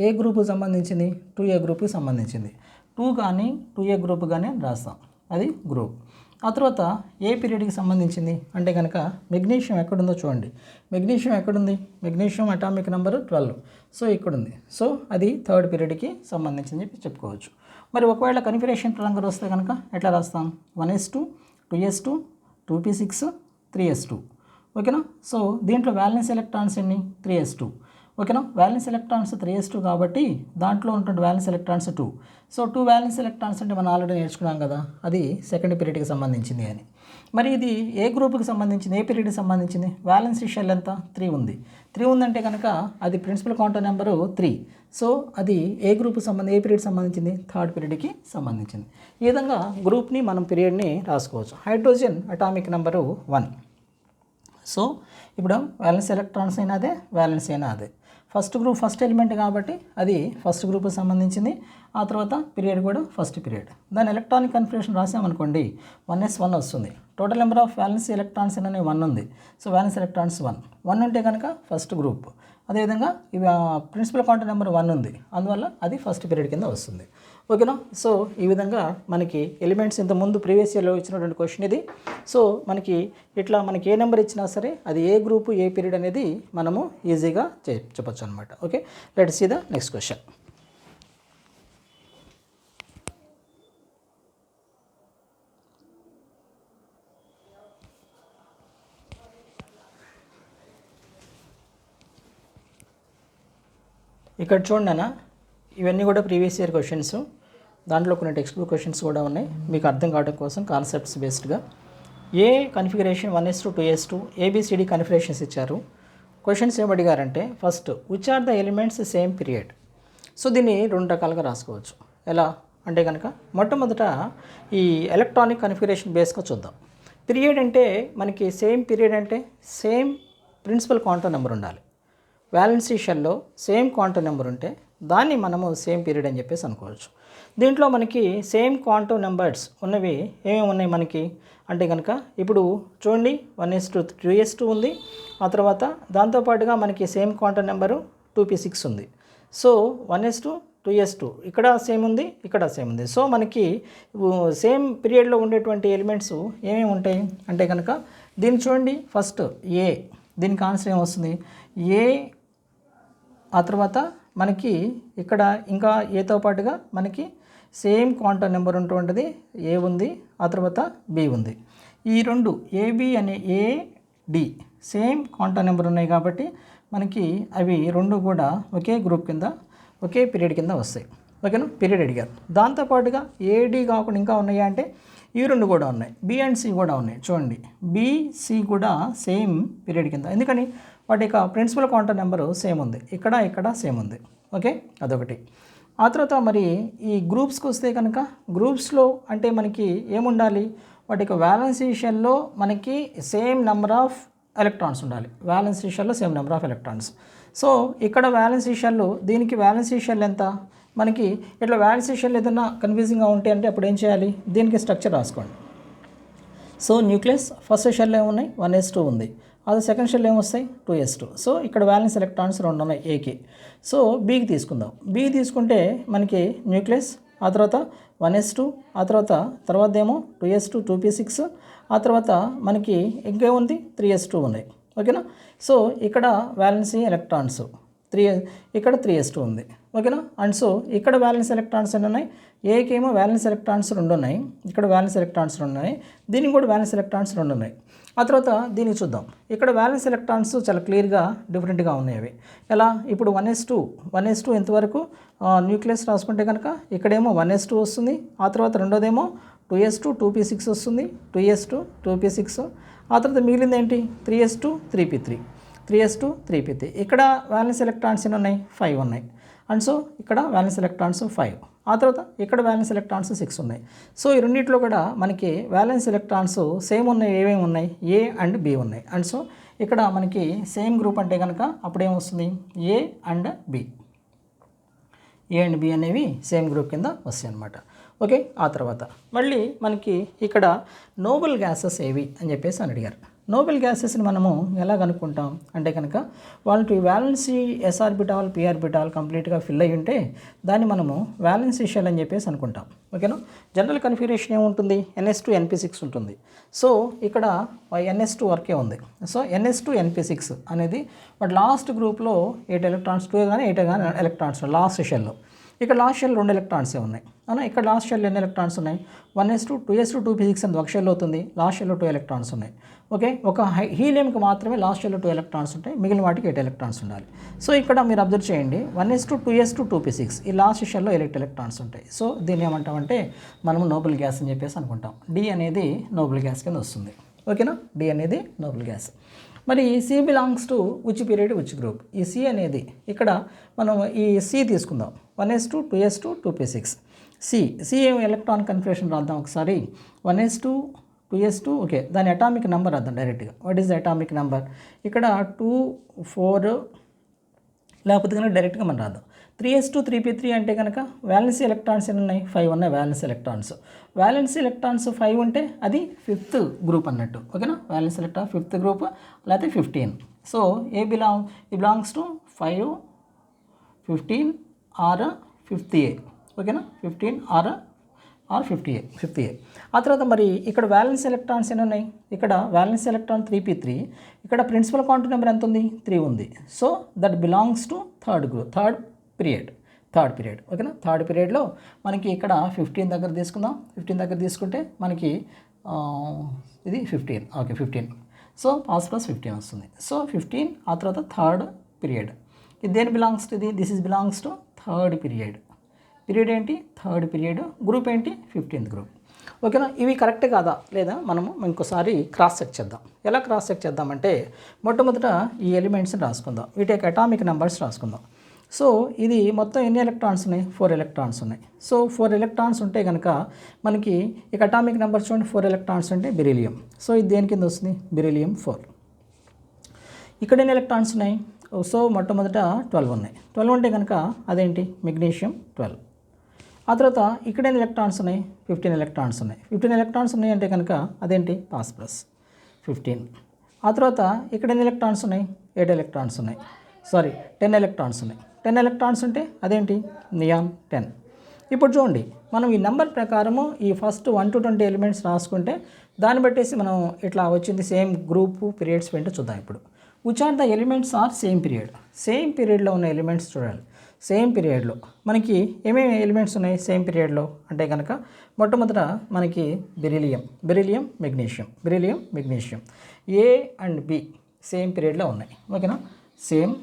ఏ గ్రూప్కి సంబంధించింది, 2A గ్రూప్కి సంబంధించింది. 2 కానీ 2A గ్రూప్ కానీ రాస్తాం, అది గ్రూప్. ఆ తర్వాత ఏ పీరియడ్కి సంబంధించింది అంటే కనుక మెగ్నీషియం ఎక్కడుందో చూడండి, మెగ్నీషియం ఎక్కడుంది, మెగ్నీషియం అటామిక్ నెంబర్ 12. సో ఇక్కడుంది. సో అది థర్డ్ పీరియడ్కి సంబంధించింది చెప్పి చెప్పుకోవచ్చు. మరి ఒకవేళ కన్ఫిగరేషన్ పరంగా వస్తే కనుక ఎట్లా రాస్తాం, 1s2, 2s2, 2p6, 3s2. ఓకేనా. సో దీంట్లో వ్యాలెన్స్ ఎలక్ట్రాన్స్ ఎన్ని, 3s2. ఓకేనా. వ్యాలెన్స్ ఎలక్ట్రాన్స్ 3s2 కాబట్టి దాంట్లో ఉంటుంది violence electrons 2. So 2 violence electrons అంటే మనం ఆల్రెడీ నేర్చుకున్నాం కదా, అది సెకండ్ పీరియడ్కి సంబంధించింది అని. మరి ఇది ఏ గ్రూప్కి సంబంధించింది, ఏ పీరియడ్కి సంబంధించింది, వ్యాలెన్స్ షెల్ ఎంత, 3 ఉంది. 3 ఉందంటే కనుక అది ప్రిన్సిపల్ క్వాంటం నెంబరు 3. సో అది ఏ గ్రూప్కి ఏ పీరియడ్కి సంబంధించింది, థర్డ్ పీరియడ్కి సంబంధించింది. ఈ విధంగా గ్రూప్ని మనం పీరియడ్ని రాసుకోవచ్చు. Hydrogen atomic number 1. సో ఇప్పుడు వ్యాలెన్స్ ఎలక్ట్రాన్స్ అయినా అదే, వ్యాలెన్స్ అయినా అదే. ఫస్ట్ ఎలిమెంట్ కాబట్టి అది ఫస్ట్ గ్రూప్కి సంబంధించింది. ఆ తర్వాత పీరియడ్ కూడా ఫస్ట్ పీరియడ్. దాని ఎలక్ట్రానిక్ కన్ఫిగరేషన్ రాసామనుకోండి 1s1 వస్తుంది. Total number of violence electrons అనే 1 ఉంది. సో వ్యాలెన్స్ ఎలక్ట్రాన్స్ 1 ఉంటే కనుక ఫస్ట్ గ్రూప్. అదేవిధంగా ఇవి ప్రిన్సిపల్ క్వాంటం నెంబర్ 1 ఉంది, అందువల్ల అది ఫస్ట్ పీరియడ్ కింద వస్తుంది. ఓకేనా. సో ఈ విధంగా మనకి ఎలిమెంట్స్ ఇంతకుముందు ప్రీవియస్ ఇయర్లో ఇచ్చినటువంటి క్వశ్చన్ ఇది. సో మనకి ఇట్లా మనకి ఏ నెంబర్ ఇచ్చినా సరే అది ఏ గ్రూపు ఏ పీరియడ్ అనేది మనము ఈజీగా చెప్పొచ్చు అనమాట. Okay, let's see the next question. ఇక్కడ చూడండి అన్న, ఇవన్నీ కూడా ప్రీవియస్ ఇయర్ క్వశ్చన్స్. దాంట్లో కొన్ని టెక్స్ట్ బుక్ క్వశ్చన్స్ కూడా ఉన్నాయి, మీకు అర్థం కావడం కోసం కాన్సెప్ట్స్ బేస్డ్గా. ఏ కన్ఫిగరేషన్ 1:2 2:2 ABCD కన్ఫిగరేషన్స్ ఇచ్చారు. క్వశ్చన్స్ ఏం అడిగారంటే first which are the elements same period. So దీన్ని రెండు రకాలుగా రాసుకోవచ్చు. ఎలా అంటే కనుక మొట్టమొదట ఈ ఎలక్ట్రానిక్ కన్ఫిగరేషన్ బేస్గా చూద్దాం. పీరియడ్ అంటే మనకి సేమ్ పీరియడ్ అంటే సేమ్ ప్రిన్సిపల్ క్వాంటమ్ నెంబర్ ఉండాలి. వ్యాలెన్సీ షెల్లో సేమ్ క్వాంటమ్ నెంబర్ ఉంటే దాన్ని మనము సేమ్ పీరియడ్ అని చెప్పేసి అనుకోవచ్చు. దీంట్లో మనకి సేమ్ క్వాంటమ్ నెంబర్స్ ఉన్నవి ఏమేమి ఉన్నాయి మనకి అంటే కనుక ఇప్పుడు చూడండి 1:2 2:2 ఉంది. ఆ తర్వాత దాంతోపాటుగా మనకి సేమ్ క్వాంటమ్ నెంబరు 2p6 ఉంది. సో 1:2 2:2 ఇక్కడ సేమ్ ఉంది, ఇక్కడ సేమ్ ఉంది. సో మనకి సేమ్ పీరియడ్లో ఉండేటువంటి ఎలిమెంట్స్ ఏమేమి ఉంటాయి అంటే కనుక దీన్ని చూడండి. ఫస్ట్ ఏ, దీనికి ఆన్సర్ ఏమొస్తుంది ఏ. ఆ తర్వాత మనకి ఇక్కడ ఇంకా ఏతో పాటుగా మనకి సేమ్ క్వాంటమ్ నెంబర్ ఉంటుంటుంది, ఏ ఉంది, ఆ తర్వాత బి ఉంది. ఈ రెండు ఏబి అనే ఏడి సేమ్ క్వాంటమ్ నెంబర్ ఉన్నాయి కాబట్టి మనకి అవి రెండు కూడా ఒకే గ్రూప్ కింద ఒకే పీరియడ్ కింద వస్తాయి. ఓకేనా, పీరియడ్ అడిగారు. దాంతోపాటుగా ఏడి కాకుండా ఇంకా ఉన్నాయా అంటే ఈ రెండు కూడా ఉన్నాయి, బి అండ్ సి కూడా ఉన్నాయి. చూడండి బిసి కూడా సేమ్ పీరియడ్ కింద, ఎందుకని వాటి యొక్క ప్రిన్సిపల్ క్వాంటమ్ నెంబరు సేమ్ ఉంది, ఇక్కడ ఇక్కడ సేమ్ ఉంది. ఓకే, అదొకటి. ఆ తర్వాత మరి ఈ గ్రూప్స్కి వస్తే కనుక గ్రూప్స్లో అంటే మనకి ఏముండాలి, వాటి యొక్క వ్యాలెన్సీ షెల్లో మనకి సేమ్ నెంబర్ ఆఫ్ ఎలక్ట్రాన్స్ ఉండాలి. వ్యాలెన్సీ షెల్లో same number of electrons. So ఇక్కడ వ్యాలెన్సీ షెల్, దీనికి వ్యాలెన్సీ షెల్ ఎంత మనకి ఇట్లా వ్యాలెన్సీ షెల్ ఏదైనా కన్ఫ్యూజింగ్గా ఉంటే అంటే అప్పుడు ఏం చేయాలి, దీనికి స్ట్రక్చర్ రాసుకోండి. సో న్యూక్లియస్ ఫస్ట్ షెల్ ఏమున్నాయి 1:2 ఉంది, అది సెకండ్ షెల్ ఏమొస్తాయి 2:2. సో ఇక్కడ వ్యాలెన్స్ ఎలక్ట్రాన్స్ రెండు ఉన్నాయి ఏకి. సో బీకి తీసుకుందాం. బీ తీసుకుంటే మనకి న్యూక్లియస్, ఆ తర్వాత 1:2, ఆ తర్వాత ఏమో 2:2 2p6, ఆ తర్వాత మనకి ఇంకేముంది 3:2 ఉన్నాయి. ఓకేనా. సో ఇక్కడ వ్యాలెన్సీ ఎలక్ట్రాన్స్ 3, ఇక్కడ 3:2 ఉంది. ఓకేనా. అండ్ సో ఇక్కడ వ్యాలెన్స్ ఎలక్ట్రాన్స్ ఎన్ని ఉన్నాయి, ఏకేమో వ్యాలెన్స్ ఎలక్ట్రాన్స్ రెండు ఉన్నాయి, ఇక్కడ వ్యాలెన్స్ ఎలక్ట్రాన్స్ రెండు ఉన్నాయి, దీనికి కూడా వ్యాలెన్స్ ఎలక్ట్రాన్స్ రెండు ఉన్నాయి. ఆ తర్వాత దీన్ని చూద్దాం. ఇక్కడ వ్యాలెన్స్ ఎలక్ట్రాన్స్ చాలా క్లియర్గా డిఫరెంట్గా ఉన్నాయి అవి. ఎలా, ఇప్పుడు 1:2 ఎంతవరకు న్యూక్లియస్ రాసుకుంటే కనుక ఇక్కడేమో 1:2 వస్తుంది, ఆ తర్వాత రెండోదేమో 2:2 2p6 వస్తుంది, 2:2 2p6, ఆ తర్వాత మిగిలింది ఏంటి 3:2 3p3, 3:2 3p3. ఇక్కడ వ్యాలెన్స్ ఎలక్ట్రాన్స్ ఎన్ని ఉన్నాయి 5 ఉన్నాయి. అండ్ సో ఇక్కడ వ్యాలెన్స్ ఎలక్ట్రాన్స్ 5, ఆ తర్వాత ఇక్కడ వ్యాలెన్స్ ఎలక్ట్రాన్స్ 6 ఉన్నాయి. సో ఈ రెండింటిలో కూడా మనకి వ్యాలెన్స్ ఎలక్ట్రాన్స్ సేమ్ ఉన్నాయి, ఏమేమి ఉన్నాయి ఏ అండ్ బి ఉన్నాయి. అండ్ సో ఇక్కడ మనకి సేమ్ గ్రూప్ అంటే కనుక అప్పుడు ఏమొస్తుంది A and B, A and B అనేవి సేమ్ గ్రూప్ కింద వస్తాయి అన్నమాట. ఓకే. ఆ తర్వాత మళ్ళీ మనకి ఇక్కడ నోబుల్ గ్యాసెస్ ఏవి అని చెప్పేసి అని అడిగారు. నోబెల్ గ్యాసెస్ని మనము ఎలా కనుక్కుంటాం అంటే కనుక వాళ్ళకి వ్యాలెన్సీ ఎస్ఆర్బిటాల్ పిఆర్బిటాల్ కంప్లీట్గా ఫిల్ అయ్యి ఉంటే దాన్ని మనము వ్యాలెన్సీ షెల్ అని చెప్పేసి అనుకుంటాం. ఓకేనా. జనరల్ కన్ఫిగరేషన్ ఏముంటుంది NS2 NP6 ఉంటుంది. సో ఇక్కడ NS2 వరకే ఉంది. సో NS2 NP6 అనేది బట్ లాస్ట్ గ్రూప్లో 8 ఎలక్ట్రాన్స్ 2 కానీ 8 కానీ ఎలక్ట్రాన్స్ లాస్ట్ షెల్లో. ఇక్కడ లాస్ట్ షెల్ 2 ఎలక్ట్రాన్సే ఉన్నాయి అవునా. ఇక్కడ లాస్ట్ షెల్ ఎన్ని ఎలక్ట్రాన్స్ ఉన్నాయి 1:2 2:2 2p6 అని ఒక షెల్ అవుతుంది, లాస్ట్ షెల్లో 2 ఎలక్ట్రాన్స్ ఉన్నాయి. ఓకే. ఒక హీలియంకి మాత్రమే లాస్ట్ షెల్లో 2 ఎలక్ట్రాన్స్ ఉంటాయి, మిగిలిన వాటికి 8 ఎలక్ట్రాన్స్ ఉండాలి. సో ఇక్కడ మీరు అబ్జర్వ్ చేయండి 1:2 2:2 2p6 ఈ లాస్ట్ షెల్లో 8 ఎలక్ట్రాన్స్ ఉంటాయి. సో దీన్ని ఏమంటామంటే మనము నోబెల్ గ్యాస్ అని చెప్పేసి అనుకుంటాం. డి అనేది నోబెల్ గ్యాస్ కింద వస్తుంది. ఓకేనా. డి అనేది నోబెల్ గ్యాస్. మరి C belongs to which period which group. ఈ సి అనేది ఇక్కడ మనం ఈ సి తీసుకుందాం 1:2 2:2 2p6. సి ఎలక్ట్రాన్ కన్ఫిగరేషన్ రాద్దాం ఒకసారి 1:2 2:2. ఓకే, దాని అటామిక్ నెంబర్ రాద్దాం డైరెక్ట్గా. What is the atomic number, ఇక్కడ 2 4 లేకపోతే కనుక డైరెక్ట్గా మనం రాద్దాం. 3:2 3p3 అంటే కనుక వ్యాలెన్సీ ఎలక్ట్రాన్స్ ఎన్ని ఉన్నాయి 5 ఉన్నాయి వ్యాలెన్సీ ఎలక్ట్రాన్స్. వ్యాలెన్సీ ఎలక్ట్రాన్స్ 5 ఉంటే అది 5th గ్రూప్ అన్నట్టు. ఓకేనా. వ్యాలెన్సీ ఎలక్ట్రాన్ 5th గ్రూప్ లేకపోతే 15. So A belongs to 5 15 or 5th A. ఓకేనా. 15 ఆర్ 5th ఏ. ఆ తర్వాత మరి ఇక్కడ వ్యాలెన్స్ ఎలక్ట్రాన్స్ ఎన్ని ఉన్నాయి, ఇక్కడ వ్యాలెన్స్ ఎలక్ట్రాన్ 3p3, ఇక్కడ ప్రిన్సిపల్ క్వాంటమ్ నెంబర్ ఎంత ఉంది 3 ఉంది. So that belongs to third group third period. ఓకేనా. థర్డ్ పీరియడ్లో మనకి ఇక్కడ 15 దగ్గర తీసుకుందాం. 15 దగ్గర తీసుకుంటే మనకి ఇది 15. ఓకే 15. సో పాస్ ప్లస్ 15 వస్తుంది. సో 15 ఆ తర్వాత థర్డ్ పీరియడ్. ఇది దేని బిలాంగ్స్ టు ఇది this is belongs to third period. Period ఏంటి థర్డ్ పీరియడ్, గ్రూప్ ఏంటి 15th గ్రూప్. ఓకేనా, ఇవి కరెక్ట్ కాదా లేదా మనము ఇంకోసారి క్రాస్ చెక్ చేద్దాం. ఎలా క్రాస్ చెక్ చేద్దామంటే మొట్టమొదట ఈ ఎలిమెంట్స్ని రాసుకుందాం, వీటి యొక్క అటామిక్ నెంబర్స్ రాసుకుందాం. సో ఇది మొత్తం ఎన్ని ఎలక్ట్రాన్స్ ఉన్నాయి, 4 ఎలక్ట్రాన్స్ ఉన్నాయి. సో 4 ఎలక్ట్రాన్స్ ఉంటే కనుక మనకి ఇక అటామిక్ నెంబర్ చూడండి, 4 ఎలక్ట్రాన్స్ అంటే బెరీలియం. సో ఇది దేని కింద వస్తుంది, బెరీలియం 4. ఇక్కడ ఎన్ని ఎలక్ట్రాన్స్ ఉన్నాయి, సో మొట్టమొదట 12 ఉన్నాయి. 12 అంటే కనుక అదేంటి మెగ్నీషియం 12. ఆ తర్వాత ఇక్కడ ఎన్ని ఎలక్ట్రాన్స్ ఉన్నాయి, 15 ఎలక్ట్రాన్స్ ఉన్నాయి. 15 ఎలక్ట్రాన్స్ ఉన్నాయి అంటే కనుక అదేంటి ఫాస్ఫరస్ 15. ఆ తర్వాత ఇక్కడ ఎన్ని ఎలక్ట్రాన్స్ ఉన్నాయి, 8 ఎలక్ట్రాన్స్ ఉన్నాయి. 10 ఎలక్ట్రాన్స్ ఉన్నాయి. 10 ఎలక్ట్రాన్స్ అంటే అదేంటి నియాన్ 10. ఇప్పుడు చూడండి, మనం ఈ నెంబర్ ప్రకారము ఈ ఫస్ట్ 1 to 20 ఎలిమెంట్స్ రాసుకుంటే దాన్ని బట్టేసి మనం ఇట్లా వచ్చింది సేమ్ గ్రూప్ పీరియడ్స్ ఏంటో చూద్దాం. ఇప్పుడు which are the elements are same period. Same పీరియడ్లో ఉన్న ఎలిమెంట్స్ చూడాలి. సేమ్ పీరియడ్లో మనకి ఏమేమి ఎలిమెంట్స్ ఉన్నాయి సేమ్ పీరియడ్లో అంటే కనుక మొట్టమొదట మనకి beryllium magnesium A and B same పీరియడ్లో ఉన్నాయి. ఓకేనా, సేమ్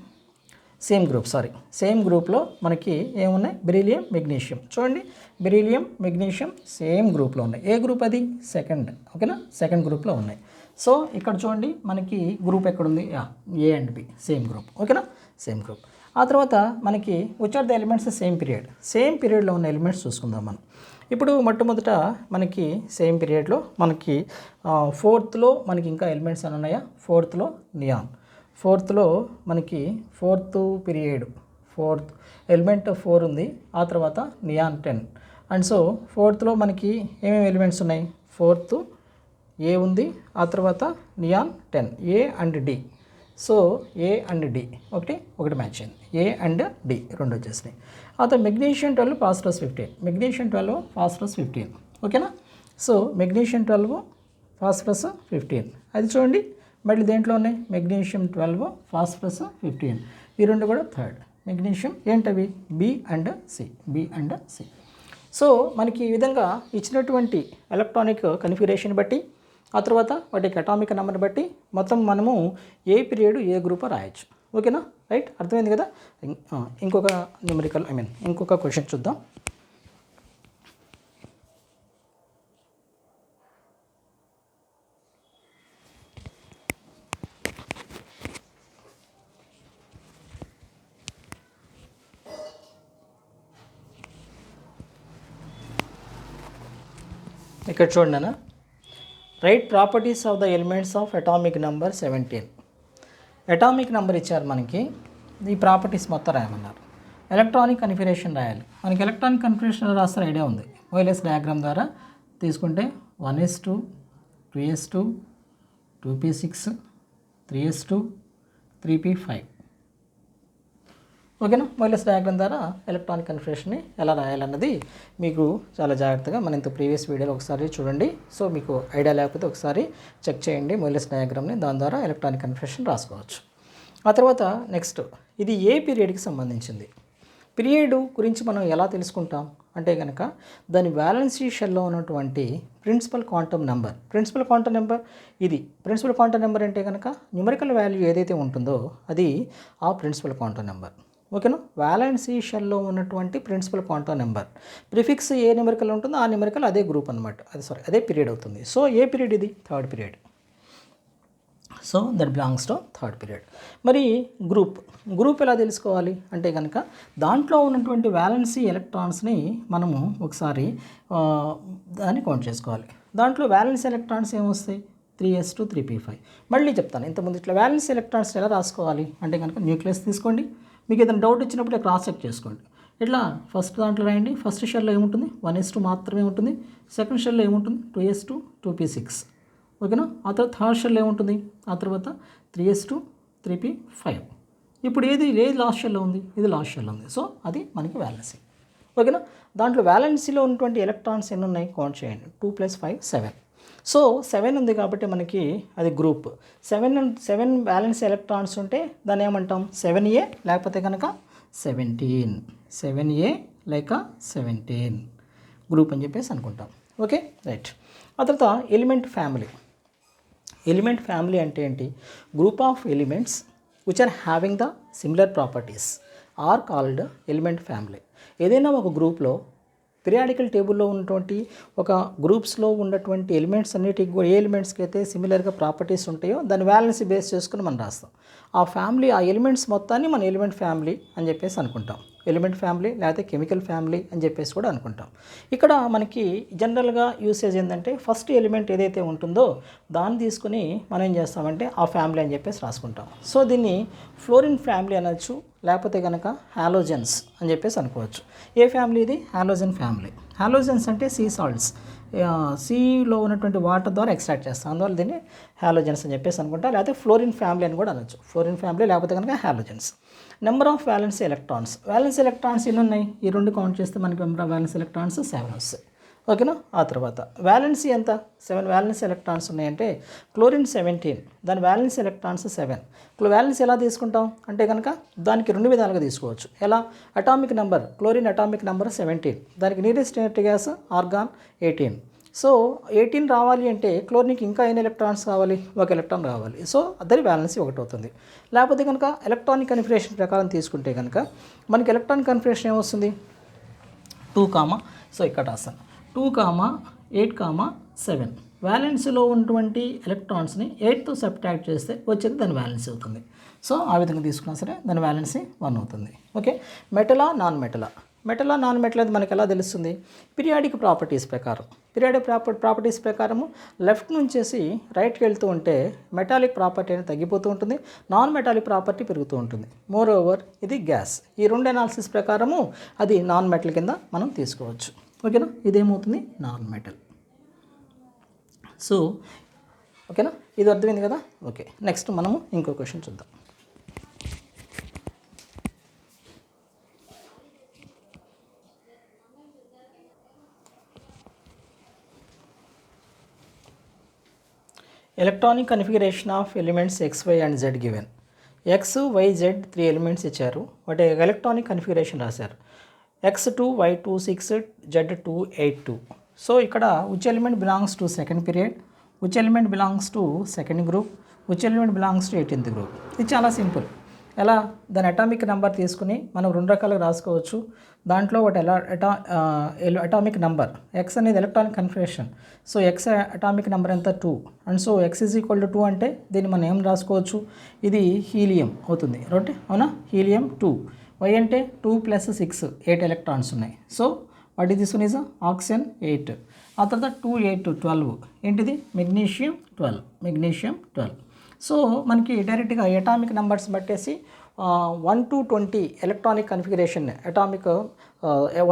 గ్రూప్లో మనకి ఏమున్నాయి, బెరీలియం మెగ్నీషియం. చూడండి, బెరీలియం మెగ్నీషియం సేమ్ గ్రూప్లో ఉన్నాయి. ఏ గ్రూప్ అది, సెకండ్. ఓకేనా, సెకండ్ గ్రూప్లో ఉన్నాయి. సో ఇక్కడ చూడండి మనకి గ్రూప్ ఎక్కడుంది, A and B same group. ఓకేనా, సేమ్ గ్రూప్. ఆ తర్వాత మనకి which are the elements same పీరియడ్లో ఉన్న ఎలిమెంట్స్ చూసుకుందాం మనం. ఇప్పుడు మొట్టమొదట మనకి సేమ్ పీరియడ్లో మనకి 4th మనకి ఇంకా ఎలిమెంట్స్ అని ఉన్నాయా, 4th నియాన్. 4th మనకి 4th పీరియడ్ 4th ఎలిమెంట్ 4 ఉంది. ఆ తర్వాత నియాన్ 10. అండ్ సో 4th మనకి ఏమేమి ఎలిమెంట్స్ ఉన్నాయి, 4th ఏ ఉంది, ఆ తర్వాత neon 10, A and D. So A and D ఒకటి మ్యాచ్ అయింది, ఏ అండ్ డి రెండు వచ్చేసినాయి. ఆ తర్వాత మెగ్నీషియం 12 ఫాస్ఫరస్ 15. ఓకేనా, సో మెగ్నీషియం 12 ఫాస్ఫరస్ 15 అది చూడండి. మళ్ళీ దేంట్లో ఉన్నాయి, మెగ్నీషియం 12 ఫాస్ఫరస్ 15. ఈ రెండు కూడా థర్డ్. మెగ్నీషియం ఏంటవి, బి అండ్ సి. సో మనకి ఈ విధంగా ఇచ్చినటువంటి ఎలక్ట్రానిక్ కన్ఫిగరేషన్ బట్టి ఆ తర్వాత వాటికి అటామిక్ నెంబర్ని బట్టి మొత్తం మనము ఏ పీరియడ్ ఏ గ్రూప్ రాయొచ్చు. ఓకేనా, రైట్, అర్థమైంది కదా. ఇంకొక న్యూమరికల్ ఇంకొక క్వశ్చన్ చూద్దాం. ఇక్కడ చూడండి అన్న, right properties of the elements of atomic number 17. Atomic number ఇచ్చారు మనకి, ఈ ప్రాపర్టీస్ మొత్తం రాయమన్నారు. ఎలక్ట్రానిక్ కన్ఫిగరేషన్ రాయాలి. మనకి ఎలక్ట్రానిక్ కన్ఫిగరేషన్ రాస్తే ఐడియా ఉంది, వైర్లెస్ డయాగ్రామ్ ద్వారా తీసుకుంటే 1s2 2s2 2p6 3s2 3p5. ఓకేనా, వైర్లెస్ డయాగ్రామ్ ద్వారా ఎలక్ట్రానిక్ కన్ఫిగరేషన్ని ఎలా రాయాలన్నది మీకు చాలా జాగ్రత్తగా మన ఇంత ప్రీవియస్ వీడియోలో ఒకసారి చూడండి. సో మీకు ఐడియా లేకపోతే ఒకసారి చెక్ చేయండి వైర్లెస్ డయాగ్రామ్ని, దాని ద్వారా ఎలక్ట్రానిక్ కన్ఫిగరేషన్ రాసుకోవచ్చు. ఆ తర్వాత నెక్స్ట్, ఇది ఏ పీరియడ్కి సంబంధించింది. పీరియడ్ గురించి మనం ఎలా తెలుసుకుంటాం అంటే కనుక దాని వ్యాలెన్సీ షెల్లో ఉన్నటువంటి ప్రిన్సిపల్ క్వాంటమ్ నెంబర్ ఇది. ప్రిన్సిపల్ క్వాంటమ్ నెంబర్ అంటే కనుక న్యూమరికల్ వాల్యూ ఏదైతే ఉంటుందో అది ఆ ప్రిన్సిపల్ క్వాంటమ్ నెంబర్. ఓకేనా, వ్యాలెన్సీ షెల్లో ఉన్నటువంటి ప్రిన్సిపల్ క్వాంటమ్ నెంబర్ ప్రిఫిక్స్ ఏ న్యూమరికల్ ఉంటుందో ఆ న్యూమరికల్ అదే గ్రూప్ అనమాట, అదే పీరియడ్ అవుతుంది. సో ఏ పీరియడ్ ఇది, third period. So that belongs to third period. మరి గ్రూప్ ఎలా తెలుసుకోవాలి అంటే కనుక దాంట్లో ఉన్నటువంటి వ్యాలెన్సీ ఎలక్ట్రాన్స్ని మనము ఒకసారి దాన్ని కౌంట్ చేసుకోవాలి. దాంట్లో వ్యాలెన్సీ ఎలక్ట్రాన్స్ ఏమొస్తాయి, 3s2 3p5. మళ్ళీ చెప్తాను, ఇంతకుముందు ఇట్లా వ్యాలెన్సీ ఎలక్ట్రాన్స్ ఎలా రాసుకోవాలి అంటే కనుక న్యూక్లియస్ తీసుకోండి. మీకు ఏదైనా డౌట్ వచ్చినప్పుడు క్రాస్ చెక్ చేసుకోండి. ఇట్లా ఫస్ట్ దాంట్లో రాయండి. ఫస్ట్ షెల్లో ఏముంటుంది, 1s2 మాత్రమే ఉంటుంది. సెకండ్ షెల్లో ఏముంటుంది, 2s2 2p6. ఓకేనా, ఆ తర్వాత థర్డ్ షెల్ ఏముంటుంది, ఆ తర్వాత 3s2 3p5. ఇప్పుడు ఏది లాస్ట్ షెల్లో ఉంది, ఇది లాస్ట్ షెల్లో ఉంది. సో అది మనకి వ్యాలెన్సీ. ఓకేనా, దాంట్లో వ్యాలెన్సీలో ఉన్నటువంటి ఎలక్ట్రాన్స్ ఎన్ని ఉన్నాయి కౌంట్ చేయండి, 2 + 5 7. సో 7 ఉంది కాబట్టి మనకి అది గ్రూప్. 7 బ్యాలెన్స్ ఎలక్ట్రాన్స్ ఉంటే దాన్ని ఏమంటాం, 7a లేకపోతే కనుక 17. 7a లేక 17 గ్రూప్ అని చెప్పేసి అనుకుంటాం. Okay, right. ఆ తర్వాత ఎలిమెంట్ ఫ్యామిలీ అంటే ఏంటి, group of elements which are having the similar properties are called element family. ఏదైనా ఒక గ్రూప్లో పిరియాడికల్ టేబుల్లో ఉన్నటువంటి ఒక గ్రూప్స్లో ఉన్నటువంటి ఎలిమెంట్స్ అన్నిటికి కూడా ఏ ఎలిమెంట్స్కి అయితే సిమిలర్గా ప్రాపర్టీస్ ఉంటాయో దాని వ్యాలెన్సీ బేస్ చేసుకుని మనం రాస్తాం. ఆ ఫ్యామిలీ ఆ ఎలిమెంట్స్ మొత్తాన్ని మనం ఎలిమెంట్ ఫ్యామిలీ అని చెప్పేసి అనుకుంటాం. ఎలిమెంట్ ఫ్యామిలీ లేకపోతే కెమికల్ ఫ్యామిలీ అని చెప్పేసి కూడా అనుకుంటాం. ఇక్కడ మనకి జనరల్గా యూసేజ్ ఏంటంటే ఫస్ట్ ఎలిమెంట్ ఏదైతే ఉంటుందో దాన్ని తీసుకుని మనం ఏం చేస్తామంటే ఆ ఫ్యామిలీ అని చెప్పేసి రాసుకుంటాం. సో దీన్ని ఫ్లోరిన్ ఫ్యామిలీ అనొచ్చు, లేకపోతే కనుక హాలోజన్స్ అని చెప్పేసి అనుకోవచ్చు. ఏ ఫ్యామిలీ ఇది? Halogen family. హాలోజన్స్ అంటే సీ సాల్ట్స్, సీలో ఉన్నటువంటి వాటర్ ద్వారా ఎక్స్ట్రాక్ట్ చేస్తాం, అందువల్ల దీన్ని హాలోజన్స్ అని చెప్పేసి అనుకుంటాం. లేకపోతే ఫ్లోరిన్ ఫ్యామిలీ అని కూడా అనొచ్చు. ఫ్లోరిన్ ఫ్యామిలీ లేకపోతే కనుక halogens. Number of violence electrons. Violence electrons ఎన్ని ఉన్నాయి? ఈ రెండు కౌంట్ చేస్తే మనకి నెంబర్ ఆఫ్ వ్యాలెన్స్ ఎలక్ట్రాన్స్ 7 వస్తాయి. ఓకేనా? ఆ తర్వాత వ్యాలెన్సీ ఎంత? 7 వ్యాలెన్స్ ఎలక్ట్రాన్స్ ఉన్నాయంటే క్లోరిన్ 17, దాని వ్యాలెన్స్ ఎలక్ట్రాన్స్ 7. వ్యాలెన్స్ ఎలా తీసుకుంటాం అంటే కనుక దానికి రెండు విధాలుగా తీసుకోవచ్చు. ఎలా? Atomic number, chlorine atomic number 17, దానికి నియరెస్ట్ గ్యాస్ ఆర్గాన్ 18. సో 18 రావాలి అంటే క్లోరిన్కి ఇంకా ఎన్ని ఎలక్ట్రాన్స్ కావాలి? ఒక ఎలక్ట్రాన్ కావాలి. సో దాని వ్యాలెన్సీ ఒకటి అవుతుంది. లేకపోతే కనుక ఎలక్ట్రానిక్ కన్ఫిగరేషన్ ప్రకారం తీసుకుంటే కనుక మనకి ఎలక్ట్రానిక్ కన్ఫిగరేషన్ ఏమొస్తుంది? 2, సో ఇక్కడ రాస్తాను 2, 8, 7. వ్యాలెన్సీలో ఉన్నటువంటి ఎలక్ట్రాన్స్ని 8తో సబ్ట్రాక్ట్ చేస్తే వచ్చేది దాని వ్యాలెన్సీ అవుతుంది. సో ఆ విధంగా తీసుకున్నా సరే దాని వ్యాలెన్సీ 1 అవుతుంది. ఓకే. మెటలా నాన్ మెటలా. మెటలా నాన్ మెటల్ అది మనకి ఎలా తెలుస్తుంది? పీరియాడిక్ ప్రాపర్టీస్ ప్రకారం. పీరియాడిక్ ప్రాపర్టీస్ ప్రకారము లెఫ్ట్ నుంచేసి రైట్కి వెళ్తూ ఉంటే మెటాలిక్ ప్రాపర్టీ అనేది తగ్గిపోతూ ఉంటుంది, నాన్ మెటాలిక్ ప్రాపర్టీ పెరుగుతూ ఉంటుంది. మోర్ ఓవర్ ఇది గ్యాస్. ఈ రెండు అనాలిసిస్ ప్రకారము అది నాన్ మెటల్ కింద మనం తీసుకోవచ్చు. ఓకేనా? ఇదేమవుతుంది? Non metal. సో ఓకేనా? ఇది అర్థమైంది కదా? ఓకే. నెక్స్ట్ మనము ఇంకో క్వశ్చన్ చూద్దాం. Electronic configuration of elements X, Y and Z given. X, Y, Z 3 elements ఇచ్చారు. వాటి ఎలక్ట్రానిక్ కన్ఫిగరేషన్ రాశారు. X2, Y2, 6, Z2, 8, 2. సో ఇక్కడ which element belongs to second period, which element belongs to second group, which element belongs to 18th group. ఇది చాలా simple. ఎలా? దాని atomic number తీసుకుని మనం రెండు రకాలుగా రాసుకోవచ్చు. దాంట్లో ఒకటి అటామిక్ నెంబర్ ఎక్స్ అనేది electronic configuration. So X atomic number ఎంత? 2. And so X is equal to 2 అంటే దీన్ని మనం ఏం రాసుకోవచ్చు? ఇది హీలియం అవుతుంది. రైట్? అవునా? హీలియం 2. వై అంటే 2 + 6, 8 ఎలక్ట్రాన్స్ ఉన్నాయి. So what is this one is oxygen 8. ఆ తర్వాత 2, 8, 12 ఏంటిది? మెగ్నీషియం 12. సో మనకి డైరెక్ట్గా అటామిక్ నెంబర్స్ బట్టేసి 1 to 20 electronic configuration, atomic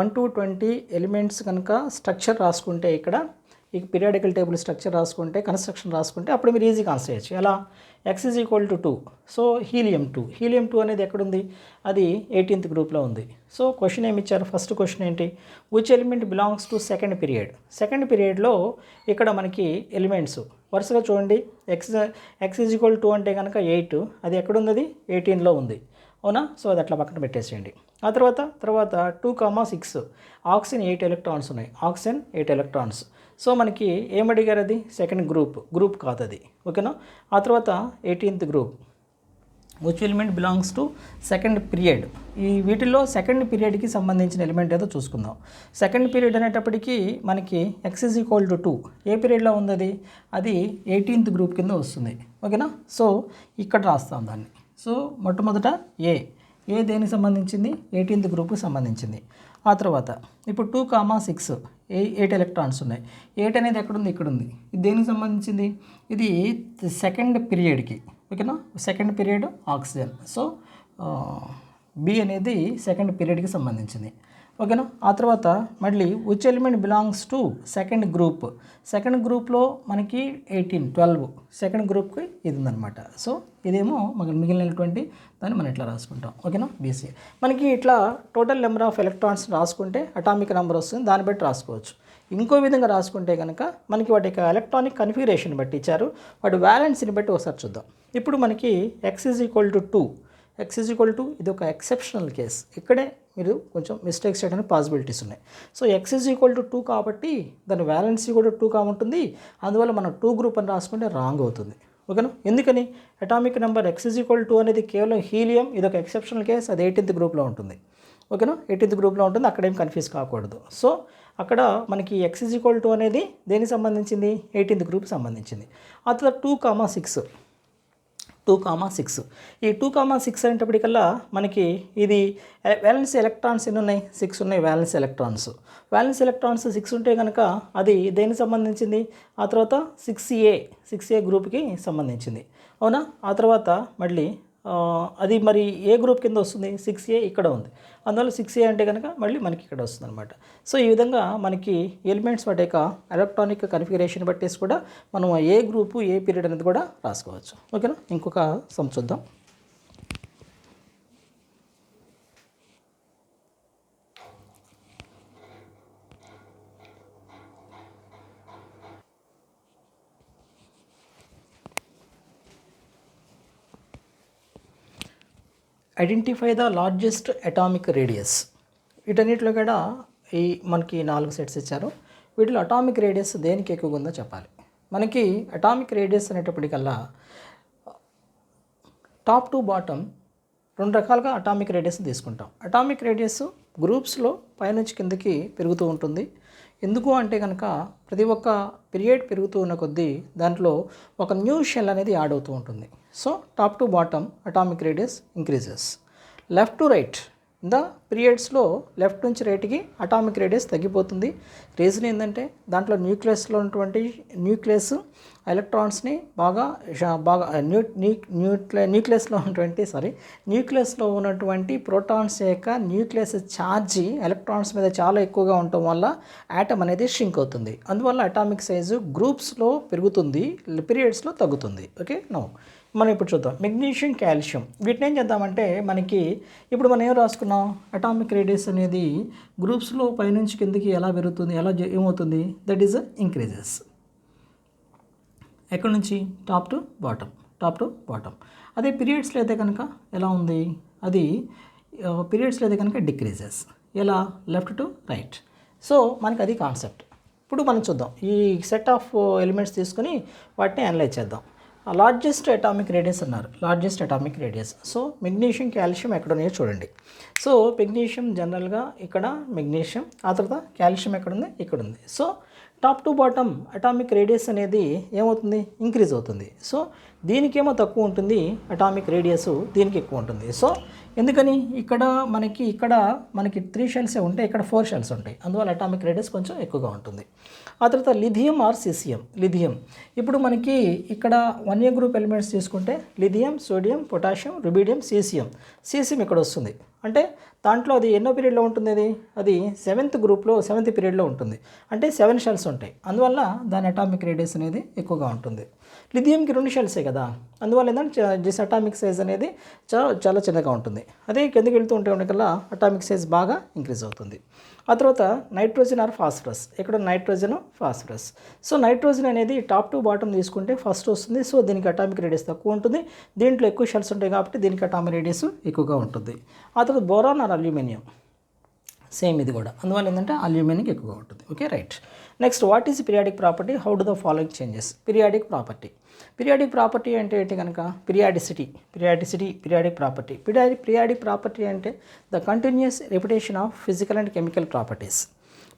1 to 20 elements కనుక స్ట్రక్చర్ రాసుకుంటే ఇక్కడ ఈ పీరియాడికల్ టేబుల్ స్ట్రక్చర్ రాసుకుంటే, కన్స్ట్రక్షన్ రాసుకుంటే అప్పుడు మీరు ఈజీగా ఆన్సర్ చేయొచ్చు. ఎలా? X is equal to 2. So helium 2. Helium 2 అనేది ఎక్కడుంది? అది 18th గ్రూప్లో ఉంది. సో క్వశ్చన్ ఏమి ఇచ్చారు? ఫస్ట్ క్వశ్చన్ ఏంటి? Which element belongs to second period. Second పీరియడ్లో ఇక్కడ మనకి ఎలిమెంట్స్ వరుసగా చూడండి. ఎక్స్ ఈజ్ ఈక్వల్ 2 అంటే కనుక 8, అది ఎక్కడుంది? అది 18లో ఉంది. అవునా? సో అది అట్లా పక్కన పెట్టేసేయండి. ఆ తర్వాత 2, 6 ఆక్సిజన్ 8 ఎలక్ట్రాన్స్ ఉన్నాయి. Oxygen 8 electrons. సో మనకి ఏమడిగారు? అది సెకండ్ గ్రూప్ కాదు అది. ఓకేనా? ఆ తర్వాత 18th group which element belongs to second period. ఈ వీటిల్లో సెకండ్ పీరియడ్కి సంబంధించిన ఎలిమెంట్ ఏదో చూసుకుందాం. సెకండ్ పీరియడ్ అనేటప్పటికీ మనకి ఎక్స్ ఈజ్ ఈక్వల్ టు 2. ఏ పీరియడ్లో ఉంది అది? అది 18th గ్రూప్ కింద వస్తుంది. ఓకేనా? సో ఇక్కడ రాస్తాం దాన్ని. సో మొట్టమొదట ఏ దేనికి సంబంధించింది? 18th గ్రూప్కి సంబంధించింది. ఆ తర్వాత ఇప్పుడు 2, 6 8 ఎలక్ట్రాన్స్ ఉన్నాయి. 8 అనేది ఎక్కడుంది? ఇక్కడ ఉంది. ఇది దేనికి సంబంధించింది? ఇది సెకండ్ పీరియడ్కి. ఓకేనా? Second period oxygen. So B అనేది సెకండ్ పీరియడ్కి సంబంధించింది. ఓకేనా? ఆ తర్వాత మళ్ళీ which element belongs to second group. Second గ్రూప్లో మనకి 18, 12 సెకండ్ గ్రూప్కి ఇది ఉందన్నమాట. సో ఇదేమో మనకి మిగిలినటువంటి దాన్ని మనం ఇట్లా రాసుకుంటాం. ఓకేనా? బీసీ. మనకి ఇట్లా టోటల్ నెంబర్ ఆఫ్ ఎలక్ట్రాన్స్ రాసుకుంటే అటామిక్ నెంబర్ వస్తుంది, దాన్ని బట్టి రాసుకోవచ్చు. ఇంకో విధంగా రాసుకుంటే కనుక మనకి వాటి యొక్క ఎలక్ట్రానిక్ కన్ఫిగరేషన్ బట్టి ఇచ్చారు, వాటి వ్యాలెన్సీని బట్టి ఒకసారి చూద్దాం. ఇప్పుడు మనకి X is equal to 2. X is equal to ఇది ఒక ఎక్సెప్షనల్ కేస్. ఇక్కడే మీరు కొంచెం మిస్టేక్స్ చేయడానికి పాసిబిలిటీస్ ఉన్నాయి. So X is equal to 2 కాబట్టి దాని వ్యాలెన్సీ కూడా 2గా ఉంటుంది. అందువల్ల మనం 2 గ్రూప్ అని రాసుకుంటే రాంగ్ అవుతుంది. ఓకేనా? ఎందుకని? Atomic number X is equal to అనేది కేవలం హీలియం, ఇది ఒక ఎక్సెప్షనల్ కేస్, అది 18th గ్రూప్లో ఉంటుంది. ఓకేనా. 18th గ్రూప్లో ఉంటుంది, అక్కడ ఏం కన్ఫ్యూజ్ కాకూడదు. సో అక్కడ మనకి x అనేది దేనికి సంబంధించింది, 18th గ్రూప్ సంబంధించింది. ఆ తర్వాత 2,6 ఈ 2,6 అనేటప్పటికల్లా మనకి ఇది వ్యాలెన్స్ ఎలక్ట్రాన్స్ ఎన్ని ఉన్నాయి, 6 ఉన్నాయి వ్యాలెన్స్ ఎలక్ట్రాన్స్ 6 ఉంటే కనుక అది దేనికి సంబంధించింది, ఆ తర్వాత 6A గ్రూప్కి సంబంధించింది, అవునా. ఆ తర్వాత మళ్ళీ అది మరి ఏ గ్రూప్ కింద వస్తుంది, 6A ఇక్కడ ఉంది, అందువల్ల 6A అంటే కనుక మళ్ళీ మనకి ఇక్కడ వస్తుంది అనమాట. సో ఈ విధంగా మనకి ఎలిమెంట్స్ వాటి యొక్క ఎలక్ట్రానిక్ కన్ఫిగరేషన్ బట్టేసి కూడా మనం ఏ గ్రూపు ఏ పీరియడ్ అనేది కూడా రాసుకోవచ్చు. ఓకేనా. ఇంకొక సమ్ చూద్దాం. Identify the largest atomic radius. వీటన్నిటిలో కూడా ఈ మనకి 4 సెట్స్ ఇచ్చారు. వీటిలో అటామిక్ రేడియస్ దేనికి ఎక్కువగా ఉందో చెప్పాలి. మనకి అటామిక్ రేడియస్ అనేటప్పటికల్లా టాప్ టు బాటమ్ 2 రకాలుగా అటామిక్ రేడియస్ తీసుకుంటాం. అటామిక్ రేడియస్ గ్రూప్స్లో పైనుంచి కిందకి పెరుగుతూ ఉంటుంది. ఎందుకు అంటే కనుక ప్రతి ఒక్క పీరియడ్ పెరుగుతూ ఉన్న కొద్దీ దాంట్లో ఒక న్యూ షెల్ అనేది యాడ్ అవుతూ ఉంటుంది. So top to bottom atomic radius increases. Left to right the పీరియడ్స్లో లెఫ్ట్ నుంచి రైట్కి అటామిక్ రేడియస్ తగ్గిపోతుంది. రీజన్ ఏంటంటే దాంట్లో న్యూక్లియస్లో ఉన్నటువంటి ఎలక్ట్రాన్స్ని న్యూక్లియస్లో ఉన్నటువంటి ప్రోటాన్స్ యొక్క న్యూక్లియస్ ఛార్జీ ఎలక్ట్రాన్స్ మీద చాలా ఎక్కువగా ఉండటం వల్ల యాటమ్ అనేది షింక్ అవుతుంది. అందువల్ల అటామిక్ సైజు గ్రూప్స్లో పెరుగుతుంది, పీరియడ్స్లో తగ్గుతుంది. ఓకే. నో మనం ఇప్పుడు చూద్దాం మెగ్నీషియం, కాల్షియం. వీటిని ఏం చేద్దామంటే మనకి ఇప్పుడు మనం ఏం రాసుకున్నాం, అటామిక్ రేడియస్ అనేది గ్రూప్స్లో పైనుంచి కిందకి ఎలా పెరుగుతుంది, ఏమవుతుంది, దట్ ఈజ్ ఇంక్రీజెస్. ఎక్కడి నుంచి, టాప్ టు బాటమ్. అదే పీరియడ్స్లో అయితే కనుక ఎలా ఉంది, అది పీరియడ్స్లో అయితే కనుక డిక్రీజెస్. ఎలా, లెఫ్ట్ టు రైట్. సో మనకి అది కాన్సెప్ట్. ఇప్పుడు మనం చూద్దాం, ఈ సెట్ ఆఫ్ ఎలిమెంట్స్ తీసుకొని వాటిని అనలైజ్ చేద్దాం. లార్జెస్ట్ అటామిక్ రేడియస్ అన్నారు, largest atomic radius. So magnesium, calcium ఎక్కడ ఉన్నాయో చూడండి. సో మెగ్నీషియం జనరల్గా ఇక్కడ మెగ్నీషియం, ఆ తర్వాత కాల్షియం ఎక్కడ ఉంది, ఇక్కడ ఉంది. So top to bottom atomic radius అనేది ఏమవుతుంది, ఇంక్రీజ్ అవుతుంది. సో దీనికేమో తక్కువ ఉంటుంది అటామిక్ రేడియస్, దీనికి ఎక్కువ ఉంటుంది. సో ఎందుకని ఇక్కడ మనకి 3 షెల్సే ఉంటాయి, ఇక్కడ 4 షెల్స్ ఉంటాయి, అందువల్ల అటామిక్ రేడియస్ కొంచెం ఎక్కువగా ఉంటుంది. ఆ తర్వాత లిథియం ఆర్ సీసియం. లిథియం ఇప్పుడు మనకి ఇక్కడ 1A గ్రూప్ ఎలిమెంట్స్ తీసుకుంటే lithium, sodium, potassium, rubidium, caesium ఇక్కడ వస్తుంది. అంటే దాంట్లో అది ఎన్నో పీరియడ్లో ఉంటుంది, అది 7th గ్రూప్లో 7th పీరియడ్లో ఉంటుంది. అంటే 7 షెల్స్ ఉంటాయి, అందువల్ల దాని అటామిక్ రేడియస్ అనేది ఎక్కువగా ఉంటుంది. లిథియంకి 2 షెల్సే కదా, అందువల్ల ఏంటంటే జస్ట్ అటామిక్ సైజ్ అనేది చాలా చిన్నగా ఉంటుంది. అదే కిందకి వెళ్తూ ఉంటే కల్లా అటామిక్ సైజ్ బాగా ఇంక్రీజ్ అవుతుంది. ఆ తర్వాత నైట్రోజన్ ఆర్ ఫాస్ఫరస్. ఇక్కడ నైట్రోజన్, ఫాస్ఫరస్. సో నైట్రోజన్ అనేది టాప్ టు బాటమ్ తీసుకుంటే ఫస్ట్ వస్తుంది. సో దీనికి అటామిక్ రేడియస్ తక్కువ ఉంటుంది, దీంట్లో ఎక్కువ షెల్స్ ఉంటాయి కాబట్టి దీనికి అటామిక్ రేడియస్ ఎక్కువగా ఉంటుంది. ఆ తర్వాత బోరాన్ ఆర్ అల్యూమినియం, సేమ్ ఇది కూడా, అందువల్ల ఏంటంటే అల్యూమినియం ఎక్కువగా ఉంటుంది. Okay, right. Next, what is periodic property, how do the following changes. Periodic property అంటే ఏంటి కనుక, పీరియాడిక్ ప్రాపర్టీ అంటే the continuous repetition of physical and chemical properties.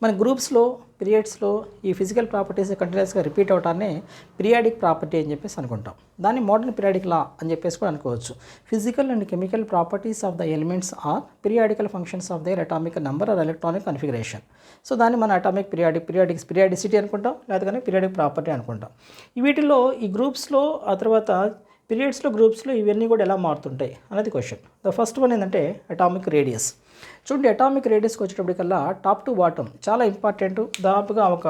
మన గ్రూప్స్లో పీరియడ్స్లో ఈ ఫిజికల్ ప్రాపర్టీస్ కంటిన్యూస్గా రిపీట్ అవటాన్ని పీరియాడిక్ ప్రాపర్టీ అని చెప్పేసి అనుకుంటాం. దాన్ని మోడర్న్ పీరియాడిక్ లా అని చెప్పేసి కూడా అనుకోవచ్చు. Physical and chemical properties of the elements are periodical functions of their atomic number or electronic configuration. So దాన్ని మన అటామిక్ పీరియాడిసిటీ అనుకుంటాం, లేదా పీరియాడిక్ ప్రాపర్టీ అనుకుంటాం. వీటిలో ఈ గ్రూప్స్లో, ఆ తర్వాత పీరియడ్స్లో, గ్రూప్స్లో ఇవన్నీ కూడా ఎలా మారుతుంటాయి అనేది క్వశ్చన్. ద ఫస్ట్ వన్ ఏంటంటే అటామిక్ రేడియస్. చూడండి, అటామిక్ రేడియస్కి వచ్చేటప్పటికల్లా టాప్ టు బాటమ్ చాలా ఇంపార్టెంట్. దాదాపుగా ఒక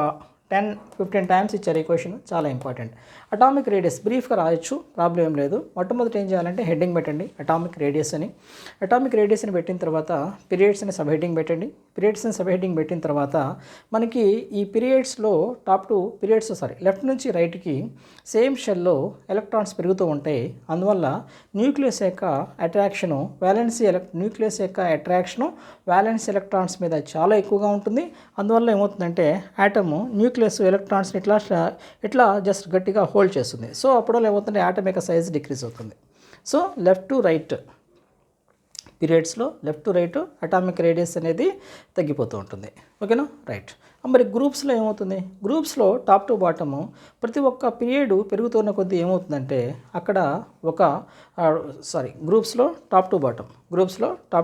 10-15 టైమ్స్ ఇచ్చారు ఈ క్వశ్చన్, చాలా ఇంపార్టెంట్. అటామిక్ రేడియస్ బ్రీఫ్గా రాయొచ్చు, ప్రాబ్లం ఏం లేదు. మొట్టమొదటి ఏం చేయాలంటే హెడ్డింగ్ పెట్టండి అటామిక్ రేడియస్ అని. అటామిక్ రేడియస్ని పెట్టిన తర్వాత పీరియడ్స్ని సబ్ హెడ్డింగ్ పెట్టండి. పీరియడ్స్ని సబ్ హెడ్డింగ్ పెట్టిన తర్వాత మనకి ఈ పీరియడ్స్లో లెఫ్ట్ నుంచి రైట్కి సేమ్ షెల్లో ఎలక్ట్రాన్స్ పెరుగుతూ ఉంటాయి. అందువల్ల న్యూక్లియస్ యొక్క అట్రాక్షను వ్యాలెన్స్ ఎలక్ట్రాన్స్ మీద చాలా ఎక్కువగా ఉంటుంది. అందువల్ల ఏమవుతుందంటే ఆటము న్యూక్లియస్ ఎలక్ట్రాన్స్ని ఇట్లా జస్ట్ గట్టిగా హోల్డ్ చేస్తుంది. సో అప్పుడు ఏమవుతుందంటే ఆటమ్ యొక్క సైజ్ డిక్రీజ్ అవుతుంది. సో లెఫ్ట్ టు రైట్ పీరియడ్స్లో left to right atomic radius అనేది తగ్గిపోతూ ఉంటుంది. ఓకేనా, రైట్. మరి గ్రూప్స్లో ఏమవుతుంది? గ్రూప్స్లో టాప్ టు బాటము ప్రతి ఒక్క పీరియడ్ పెరుగుతున్న కొద్దీ ఏమవుతుందంటే అక్కడ ఒక గ్రూప్స్లో టాప్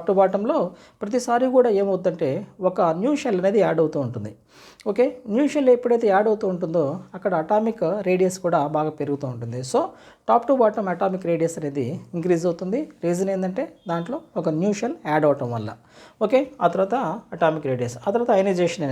టు బాటంలో ప్రతిసారి కూడా ఏమవుతుందంటే ఒక న్యూ షెల్ అనేది యాడ్ అవుతూ ఉంటుంది. ఓకే, న్యూ షెల్ ఎప్పుడైతే యాడ్ అవుతూ ఉంటుందో అక్కడ అటామిక్ రేడియస్ కూడా బాగా పెరుగుతూ ఉంటుంది. So top to bottom atomic radius అనేది ఇంక్రీజ్ అవుతుంది. రీజన్ ఏంటంటే దాంట్లో ఒక న్యూ షెల్ యాడ్ అవటం వల్ల. ఓకే, ఆ తర్వాత అటామిక్ రేడియస్, ఆ తర్వాత అయనైజేషన్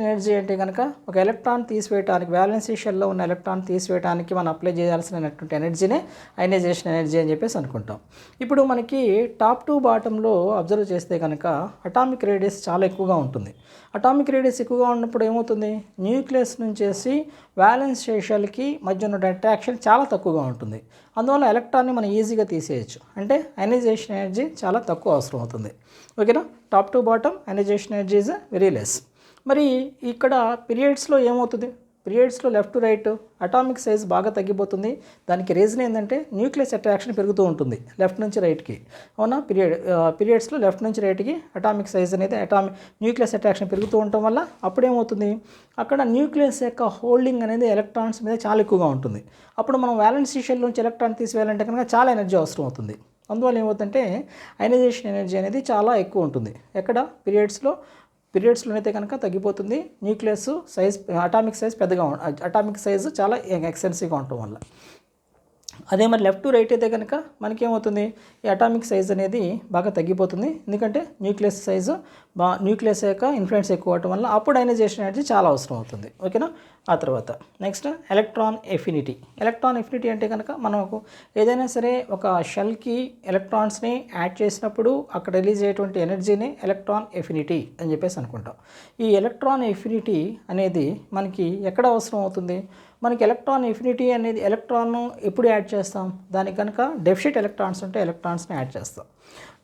ఎనర్జీ అంటే కనుక ఒక ఎలక్ట్రాన్ తీసివేయడానికి, వ్యాలెన్సీ షెల్లో ఉన్న ఎలక్ట్రాన్ తీసివేయడానికి మనం అప్లై చేయాల్సినటువంటి ఎనర్జీనే అయనైజేషన్ ఎనర్జీ అని చెప్పేసి అనుకుంటాం. ఇప్పుడు మనకి టాప్ టు బాటంలో అబ్జర్వ్ చేస్తే కనుక అటామిక్ రేడియస్ చాలా ఎక్కువగా ఉంటుంది. అటామిక్ రేడియస్ ఎక్కువగా ఉన్నప్పుడు ఏమవుతుంది? న్యూక్లియస్ నుంచేసి వ్యాలెన్స్ షెల్కి మధ్య ఉన్న అట్రాక్షన్ చాలా తక్కువగా ఉంటుంది. అందువల్ల ఎలక్ట్రాన్ని మనం ఈజీగా తీసేయచ్చు. అంటే అయనైజేషన్ ఎనర్జీ చాలా తక్కువ అవసరం అవుతుంది. ఓకేనా, top to bottom ionization energy is very less. మరి ఇక్కడ పీరియడ్స్లో ఏమవుతుంది? పీరియడ్స్లో left to right atomic size బాగా తగ్గిపోతుంది. దానికి రీజన్ ఏంటంటే న్యూక్లియస్ అట్రాక్షన్ పెరుగుతూ ఉంటుంది లెఫ్ట్ నుంచి రైట్కి. అవునా, పీరియడ్స్లో లెఫ్ట్ నుంచి రైట్కి అటామిక్ సైజ్ అనేది న్యూక్లియస్ అట్రాక్షన్ పెరుగుతూ ఉండటం వల్ల అప్పుడేమవుతుంది? అక్కడ న్యూక్లియస్ యొక్క హోల్డింగ్ అనేది ఎలక్ట్రాన్స్ మీద చాలా ఎక్కువగా ఉంటుంది. అప్పుడు మనం వ్యాలెన్సీ షెల్ నుంచి ఎలక్ట్రాన్ తీసివేయాలంటే కనుక చాలా ఎనర్జీ అవసరం అవుతుంది. అందువల్ల ఏమవుతుందంటే అయనైజేషన్ ఎనర్జీ అనేది చాలా ఎక్కువ ఉంటుంది. ఎక్కడ? పీరియడ్స్లోనైతే కనుక తగ్గిపోతుంది. న్యూక్లియస్ సైజ్ అటామిక్ సైజ్ చాలా ఎక్స్టెన్సివ్గా ఉండటం వల్ల. అదే మరి లెఫ్ట్ టు రైట్ అయితే కనుక మనకేమవుతుంది? ఈ అటామిక్ సైజ్ అనేది బాగా తగ్గిపోతుంది. ఎందుకంటే న్యూక్లియస్ యొక్క ఇన్ఫ్లుయెన్స్ ఎక్కువ అవటం వల్ల అప్పుడు అయనైజేషన్ ఎనర్జీ చాలా అవసరం అవుతుంది. ఓకేనా, ఆ తర్వాత నెక్స్ట్ ఎలక్ట్రాన్ ఎఫినిటీ అంటే కనుక మనకు ఏదైనా సరే ఒక షెల్కి ఎలక్ట్రాన్స్ని యాడ్ చేసినప్పుడు అక్కడ రిలీజ్ అయ్యేటువంటి ఎనర్జీని ఎలక్ట్రాన్ ఎఫినిటీ అని చెప్పేసి అనుకుంటాం. ఈ ఎలక్ట్రాన్ ఎఫినిటీ అనేది మనకి ఎక్కడ అవసరం అవుతుంది? మనకి ఎలక్ట్రాన్ ఎఫినిటీ అనేది ఎలక్ట్రాన్ ఎప్పుడు యాడ్ చేస్తాం? దానికి కనుక డెఫిసిట్ ఎలక్ట్రాన్స్ ఉంటే ఎలక్ట్రాన్స్ని యాడ్ చేస్తాం.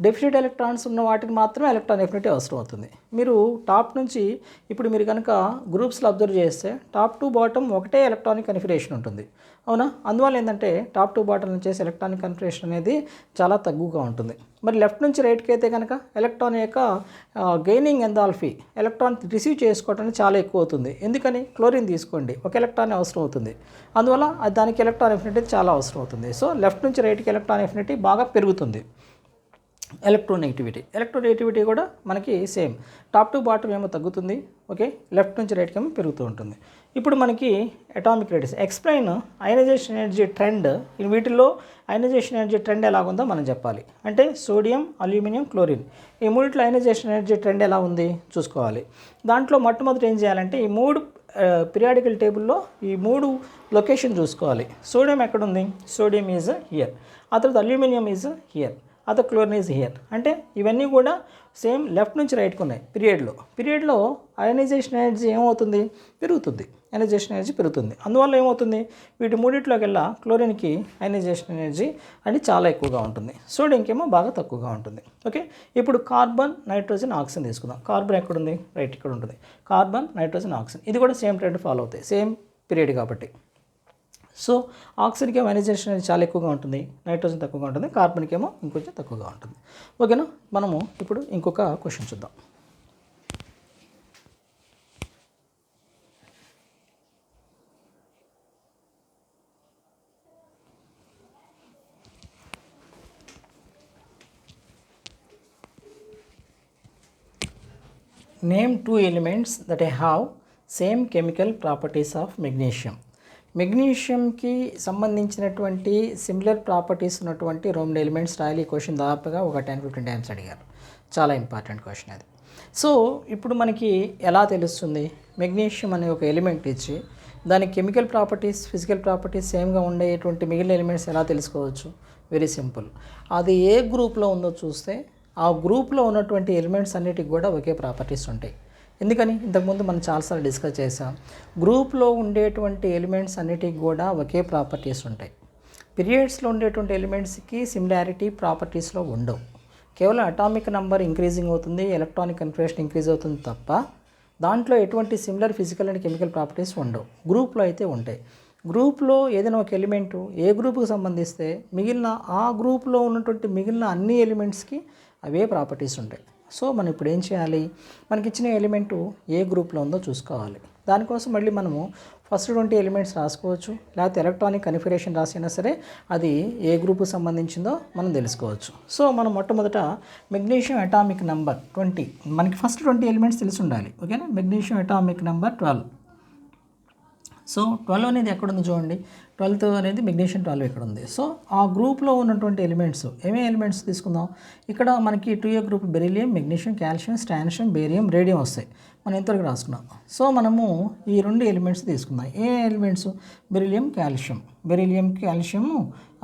డెఫిసిట్ ఎలక్ట్రాన్స్ ఉన్న వాటికి మాత్రమే ఎలక్ట్రాన్ ఎఫినిటీ అవసరం అవుతుంది. మీరు టాప్ నుంచి ఇప్పుడు మీరు కనుక గ్రూప్స్లో అబ్జర్వ్ చేస్తే టాప్ టు బాటమ్ ఒకటే ఎలక్ట్రానిక్ కన్ఫిగరేషన్ ఉంటుంది. అవునా, అందువల్ల ఏంటంటే టాప్ టు బాటమ్ నుంచి ఎలక్ట్రానిక్ కన్ఫిగరేషన్ అనేది చాలా తక్కువగా ఉంటుంది. మరి లెఫ్ట్ నుంచి రైట్కి అయితే కనుక ఎలక్ట్రాన్ యొక్క గెయినింగ్ ఎంథాల్పీ ఎలక్ట్రాన్ రిసీవ్ చేసుకోవడానికి చాలా ఎక్కువ అవుతుంది. ఎందుకని? క్లోరిన్ తీసుకోండి, ఒక ఎలక్ట్రాన్ అవసరం అవుతుంది. అందువల్ల దానికి ఎలక్ట్రాన్ ఎఫినిటీ చాలా అవసరం అవుతుంది. సో లెఫ్ట్ నుంచి రైట్కి ఎలక్ట్రాన్ ఎఫినిటీ బాగా పెరుగుతుంది. ఎలక్ట్రోనెగటివిటీ కూడా మనకి సేమ్ టాప్ టు బాటమ్ ఏమో తగ్గుతుంది. ఓకే, లెఫ్ట్ నుంచి రైట్కి ఏమో పెరుగుతూ ఉంటుంది. ఇప్పుడు మనకి atomic radius explain ionisation energy trend. వీటిల్లో అయనైజేషన్ ఎనర్జీ ట్రెండ్ ఎలా ఉందో మనం చెప్పాలి. అంటే సోడియం, అల్యూమినియం, క్లోరిన్ ఈ మూడిట్లో అయనైజేషన్ ఎనర్జీ ట్రెండ్ ఎలా ఉంది చూసుకోవాలి. దాంట్లో మొట్టమొదటి ఏం చేయాలంటే ఈ మూడు పీరియాడికల్ టేబుల్లో ఈ మూడు లొకేషన్ చూసుకోవాలి. సోడియం ఎక్కడుంది? Sodium is here. ఆ తర్వాత అల్యూమినియం ఈజ్ హియర్. ఆ తర్వాత క్లోరిన్ ఈజ్ హియర్. అంటే ఇవన్నీ కూడా సేమ్ లెఫ్ట్ నుంచి రైట్కి ఉన్నాయి. పీరియడ్లో అయనైజేషన్ ఎనర్జీ ఏమవుతుంది? పెరుగుతుంది. అయనైజేషన్ ఎనర్జీ పెరుగుతుంది. అందువల్ల ఏమవుతుంది? వీటి మూడిట్లోకి వెళ్ళా క్లోరిన్కి అయనైజేషన్ ఎనర్జీ అనేది చాలా ఎక్కువగా ఉంటుంది. సోడియంకి ఏమో బాగా తక్కువగా ఉంటుంది. ఓకే, ఇప్పుడు కార్బన్, నైట్రోజన్, ఆక్సిజన్ తీసుకుందాం. కార్బన్ ఎక్కడుంది? రైట్ ఇక్కడ ఉంటుంది. కార్బన్, నైట్రోజన్, ఆక్సిజన్ ఇది కూడా సేమ్ ట్రెండ్ ఫాలో అవుతాయి, సేమ్ పీరియడ్ కాబట్టి. సో ఆక్సిజన్కి ఏమో అయనైజేషన్ అనేది చాలా ఎక్కువగా ఉంటుంది, నైట్రోజన్ తక్కువగా ఉంటుంది, కార్బన్కి ఏమో ఇంకొంచెం తక్కువగా ఉంటుంది. ఓకేనా, మనము ఇప్పుడు ఇంకొక క్వశ్చన్ చూద్దాం. Name two elements that have same chemical properties of magnesium. మెగ్నీషియంకి సంబంధించినటువంటి సిమిలర్ ప్రాపర్టీస్ ఉన్నటువంటి 2 ఎలిమెంట్స్ రాయాలి. ఈ క్వశ్చన్ దాదాపుగా ఒక 10-15 టైమ్స్ అడిగారు. చాలా ఇంపార్టెంట్ క్వశ్చన్ అది. సో ఇప్పుడు మనకి ఎలా తెలుస్తుంది? మెగ్నీషియం అనే ఒక ఎలిమెంట్ ఇచ్చి దాని కెమికల్ ప్రాపర్టీస్, ఫిజికల్ ప్రాపర్టీస్ సేమ్గా ఉండేటువంటి మిగిలిన ఎలిమెంట్స్ ఎలా తెలుసుకోవచ్చు? Very simple. అది ఏ గ్రూప్లో ఉందో చూస్తే ఆ గ్రూప్లో ఉన్నటువంటి ఎలిమెంట్స్ అన్నిటికి కూడా ఒకే ప్రాపర్టీస్ ఉంటాయి. ఎందుకని? ఇంతకుముందు మనం చాలాసార్లు డిస్కస్ చేసాం. గ్రూప్లో ఉండేటువంటి ఎలిమెంట్స్ అన్నిటికి కూడా ఒకే ప్రాపర్టీస్ ఉంటాయి. పీరియడ్స్లో ఉండేటువంటి ఎలిమెంట్స్కి సిమిలారిటీ ప్రాపర్టీస్లో ఉండవు. కేవలం అటామిక్ నెంబర్ ఇంక్రీజింగ్ అవుతుంది, ఎలక్ట్రానిక్ కన్ఫిగరేషన్ ఇంక్రీజ్ అవుతుంది తప్ప దాంట్లో ఎటువంటి similar physical and chemical properties ఉండవు. గ్రూప్లో అయితే ఉంటాయి. గ్రూప్లో ఏదైనా ఒక ఎలిమెంటు ఏ గ్రూప్కి సంబంధిస్తే మిగిలిన ఆ గ్రూప్లో ఉన్నటువంటి మిగిలిన అన్ని ఎలిమెంట్స్కి అవే ప్రాపర్టీస్ ఉంటాయి. సో మనం ఇప్పుడు ఏం చేయాలి, మనకి ఇచ్చిన ఎలిమెంటు ఏ గ్రూప్లో ఉందో చూసుకోవాలి. దానికోసం మళ్ళీ మనము ఫస్ట్ 20 ఎలిమెంట్స్ రాసుకోవచ్చు, లేకపోతే ఎలక్ట్రానిక్ కన్ఫిగరేషన్ రాసినా సరే అది ఏ గ్రూప్కి సంబంధించిందో మనం తెలుసుకోవచ్చు. సో మనం మొట్టమొదట మెగ్నీషియం అటామిక్ నెంబర్ 20, మనకి ఫస్ట్ 20 ఎలిమెంట్స్ తెలిసి ఉండాలి. ఓకేనా, మెగ్నీషియం అటామిక్ నెంబర్ 12. సో 12 అనేది ఎక్కడుంది చూడండి, 12th అనేది మెగ్నీషియం 12 ఇక్కడ ఉంది. సో ఆ గ్రూప్లో ఉన్నటువంటి ఎలిమెంట్స్ ఏమేమి ఎలిమెంట్స్ తీసుకుందాం. ఇక్కడ మనకి 2A group beryllium, magnesium, calcium, strontium, barium, radium వస్తాయి. మనం ఇంతవరకు రాసుకున్నాం. సో మనము ఈ 2 ఎలిమెంట్స్ తీసుకుందాం. ఏ elements? Beryllium, calcium. Beryllium, calcium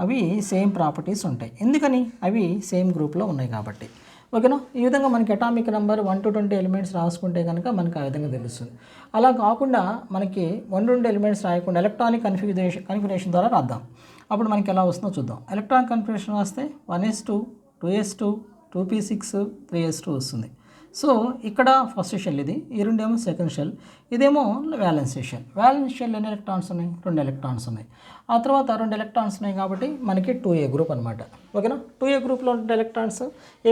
అవి సేమ్ ప్రాపర్టీస్ ఉంటాయి. ఎందుకని? అవి సేమ్ గ్రూప్లో ఉన్నాయి కాబట్టి. ఓకేనా, ఈ విధంగా మనకి అటామిక్ నెంబర్ 1 to 20 ఎలిమెంట్స్ రాసుకుంటే కనుక మనకు ఆ విధంగా తెలుస్తుంది. అలా కాకుండా మనకి 1 to 20 ఎలిమెంట్స్ రాయకుండా ఎలక్ట్రానిక్ కన్ఫిగరేషన్ ద్వారా రాద్దాం. అప్పుడు మనకి ఎలా వస్తుందో చూద్దాం. ఎలక్ట్రానిక్ కన్ఫిగరేషన్ రాస్తే 1s2, 2s2, 2p6, 3s2 వస్తుంది. సో ఇక్కడ ఫస్ట్ షెల్ ఇది, ఈ రెండేమో సెకండ్ షెల్, ఇదేమో వ్యాలెన్స్ షెల్. వ్యాలెన్స్ షెల్ ఎన్ని ఎలక్ట్రాన్స్ ఉన్నాయి? 2 ఎలక్ట్రాన్స్ ఉన్నాయి. ఆ తర్వాత 2 ఎలక్ట్రాన్స్ ఉన్నాయి కాబట్టి మనకి 2A గ్రూప్ అనమాట. ఓకేనా, 2A గ్రూప్లో ఉండే ఎలక్ట్రాన్స్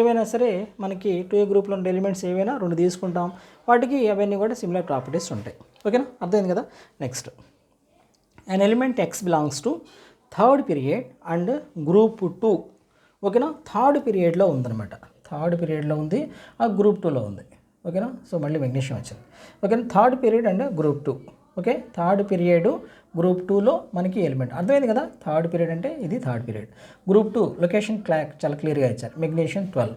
ఏవైనా సరే మనకి 2A గ్రూప్లో ఉండే ఎలిమెంట్స్ ఏవైనా 2 తీసుకుంటాం, వాటికి అవన్నీ కూడా సిమిలర్ ప్రాపర్టీస్ ఉంటాయి. ఓకేనా, అర్థమైంది కదా. Next, an element X belongs to 3rd period and group 2. ఓకేనా, 3rd పీరియడ్లో ఉందన్నమాట. 3rd పీరియడ్లో ఉంది, ఆ గ్రూప్ 2లో ఉంది. ఓకేనా, సో మళ్ళీ మెగ్నీషియం వచ్చింది. ఓకేనా, 3rd period and group 2. Okay, 3rd period group 2లో మనకి ఎలిమెంట్ అర్థమైంది కదా. 3rd పీరియడ్ అంటే ఇది 3rd పీరియడ్. గ్రూప్ 2 లొకేషన్ చాలా క్లియర్గా ఇచ్చారు, మెగ్నీషియం 12.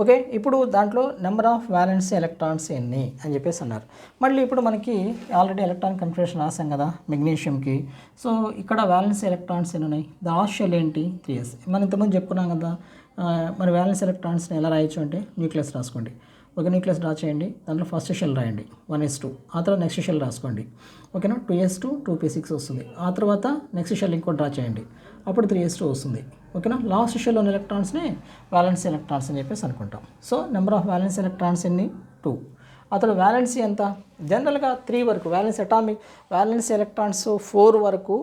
ఓకే, ఇప్పుడు దాంట్లో నెంబర్ ఆఫ్ వ్యాలెన్స్ ఎలక్ట్రాన్స్ ఎన్ని అని చెప్పేసి అన్నారు. మళ్ళీ ఇప్పుడు మనకి ఆల్రెడీ ఎలక్ట్రానిక్ కన్ఫిగరేషన్ రాసాం కదా మెగ్నీషియంకి. సో ఇక్కడ వ్యాలెన్స్ ఎలక్ట్రాన్స్ ఎన్ని ఉన్నాయి? లాస్ట్ షెల్ ఏంటి? 3s. మనం ఇంతకుముందు చెప్పుకున్నాం కదా. మరి వ్యాలెన్స్ ఎలక్ట్రాన్స్ని ఎలా రాయొచ్చు అంటే న్యూక్లియస్ రాసుకోండి. ఒక న్యూక్లియస్ డ్రా చేయండి, దాంట్లో ఫస్ట్ షెల్ రాయండి 1s2, ఆ తర్వాత నెక్స్ట్ షెల్ రాసుకోండి. ఓకేనా, 2s2, 2p6 వస్తుంది. ఆ తర్వాత నెక్స్ట్ షెల్ ఇంకో డ్రా చేయండి, అప్పుడు 3s2 వస్తుంది. ఓకేనా, లాస్ట్ షెల్లో ఉన్న ఎలక్ట్రాన్స్ని వ్యాలెన్స్ ఎలక్ట్రాన్స్ అని చెప్పేసి అనుకుంటాం. So number of violence electrons ఎన్ని? 2. అతను వ్యాలెన్సీ ఎంత? జనరల్గా 3 వరకు వ్యాలెన్స్ వ్యాలెన్స్ ఎలక్ట్రాన్స్ 4 వరకు,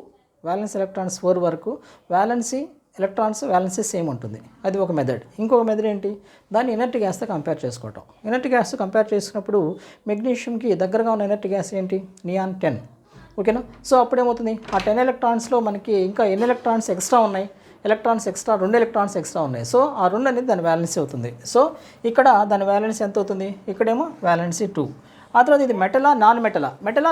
వ్యాలెన్స్ ఎలక్ట్రాన్స్ 4 వరకు వ్యాలెన్సీ ఎలక్ట్రాన్స్ వ్యాలెన్సీ సేమ్ ఉంటుంది. అది ఒక మెథడ్. ఇంకొక మెథడ్ ఏంటి? దాన్ని ఇనర్ట్ గ్యాస్తో కంపేర్ చేసుకోవటం. ఇనర్ట్ గ్యాస్తో కంపేర్ చేసుకున్నప్పుడు మెగ్నీషియంకి దగ్గరగా ఉన్న ఇనర్ట్ గ్యాస్ ఏంటి? నియాన్ 10. ఓకేనా, సో అప్పుడేమవుతుంది? ఆ 10 ఎలక్ట్రాన్స్లో మనకి ఇంకా ఎన్ని ఎలక్ట్రాన్స్ ఎక్స్ట్రా ఉన్నాయి? ఎలక్ట్రాన్స్ ఎక్స్ట్రా 2 ఎలక్ట్రాన్స్ ఎక్స్ట్రా ఉన్నాయి. సో ఆ 2 అనేది దాని వ్యాలెన్సీ అవుతుంది. సో ఇక్కడ దాని వ్యాలెన్సీ ఎంత అవుతుంది? ఇక్కడేమో వ్యాలెన్సీ 2. ఆ తర్వాత ఇది మెటలా నాన్ మెటలా?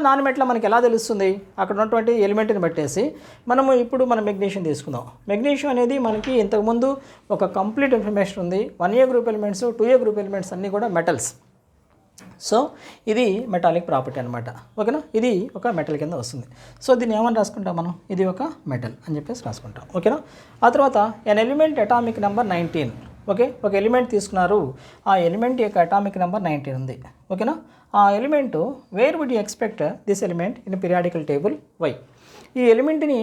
నాన్ మెటలా మనకి ఎలా తెలుస్తుంది? అక్కడ ఉన్నటువంటి ఎలిమెంట్ని బట్టేసి మనము ఇప్పుడు మనం మెగ్నీషియం తీసుకుందాం. మెగ్నీషియం అనేది మనకి ఇంతకుముందు ఒక కంప్లీట్ ఇన్ఫర్మేషన్ ఉంది. 1A group elements, 2A group elements అన్నీ కూడా మెటల్స్. సో ఇది మెటాలిక్ ప్రాపర్టీ అనమాట. ఓకేనా, ఇది ఒక మెటల్ కింద వస్తుంది. సో దీన్ని ఏమని రాసుకుంటాం మనం? ఇది ఒక మెటల్ అని చెప్పేసి రాసుకుంటాం. ఓకేనా, ఆ తర్వాత an element atomic number 19. Okay, ఒక ఎలిమెంట్ తీసుకున్నారు, ఆ ఎలిమెంట్ యొక్క అటామిక్ నెంబర్ 19 ఉంది. ఓకేనా, ఆ element where would you expect this element in periodical table Y? ఈ ఎలిమెంట్ని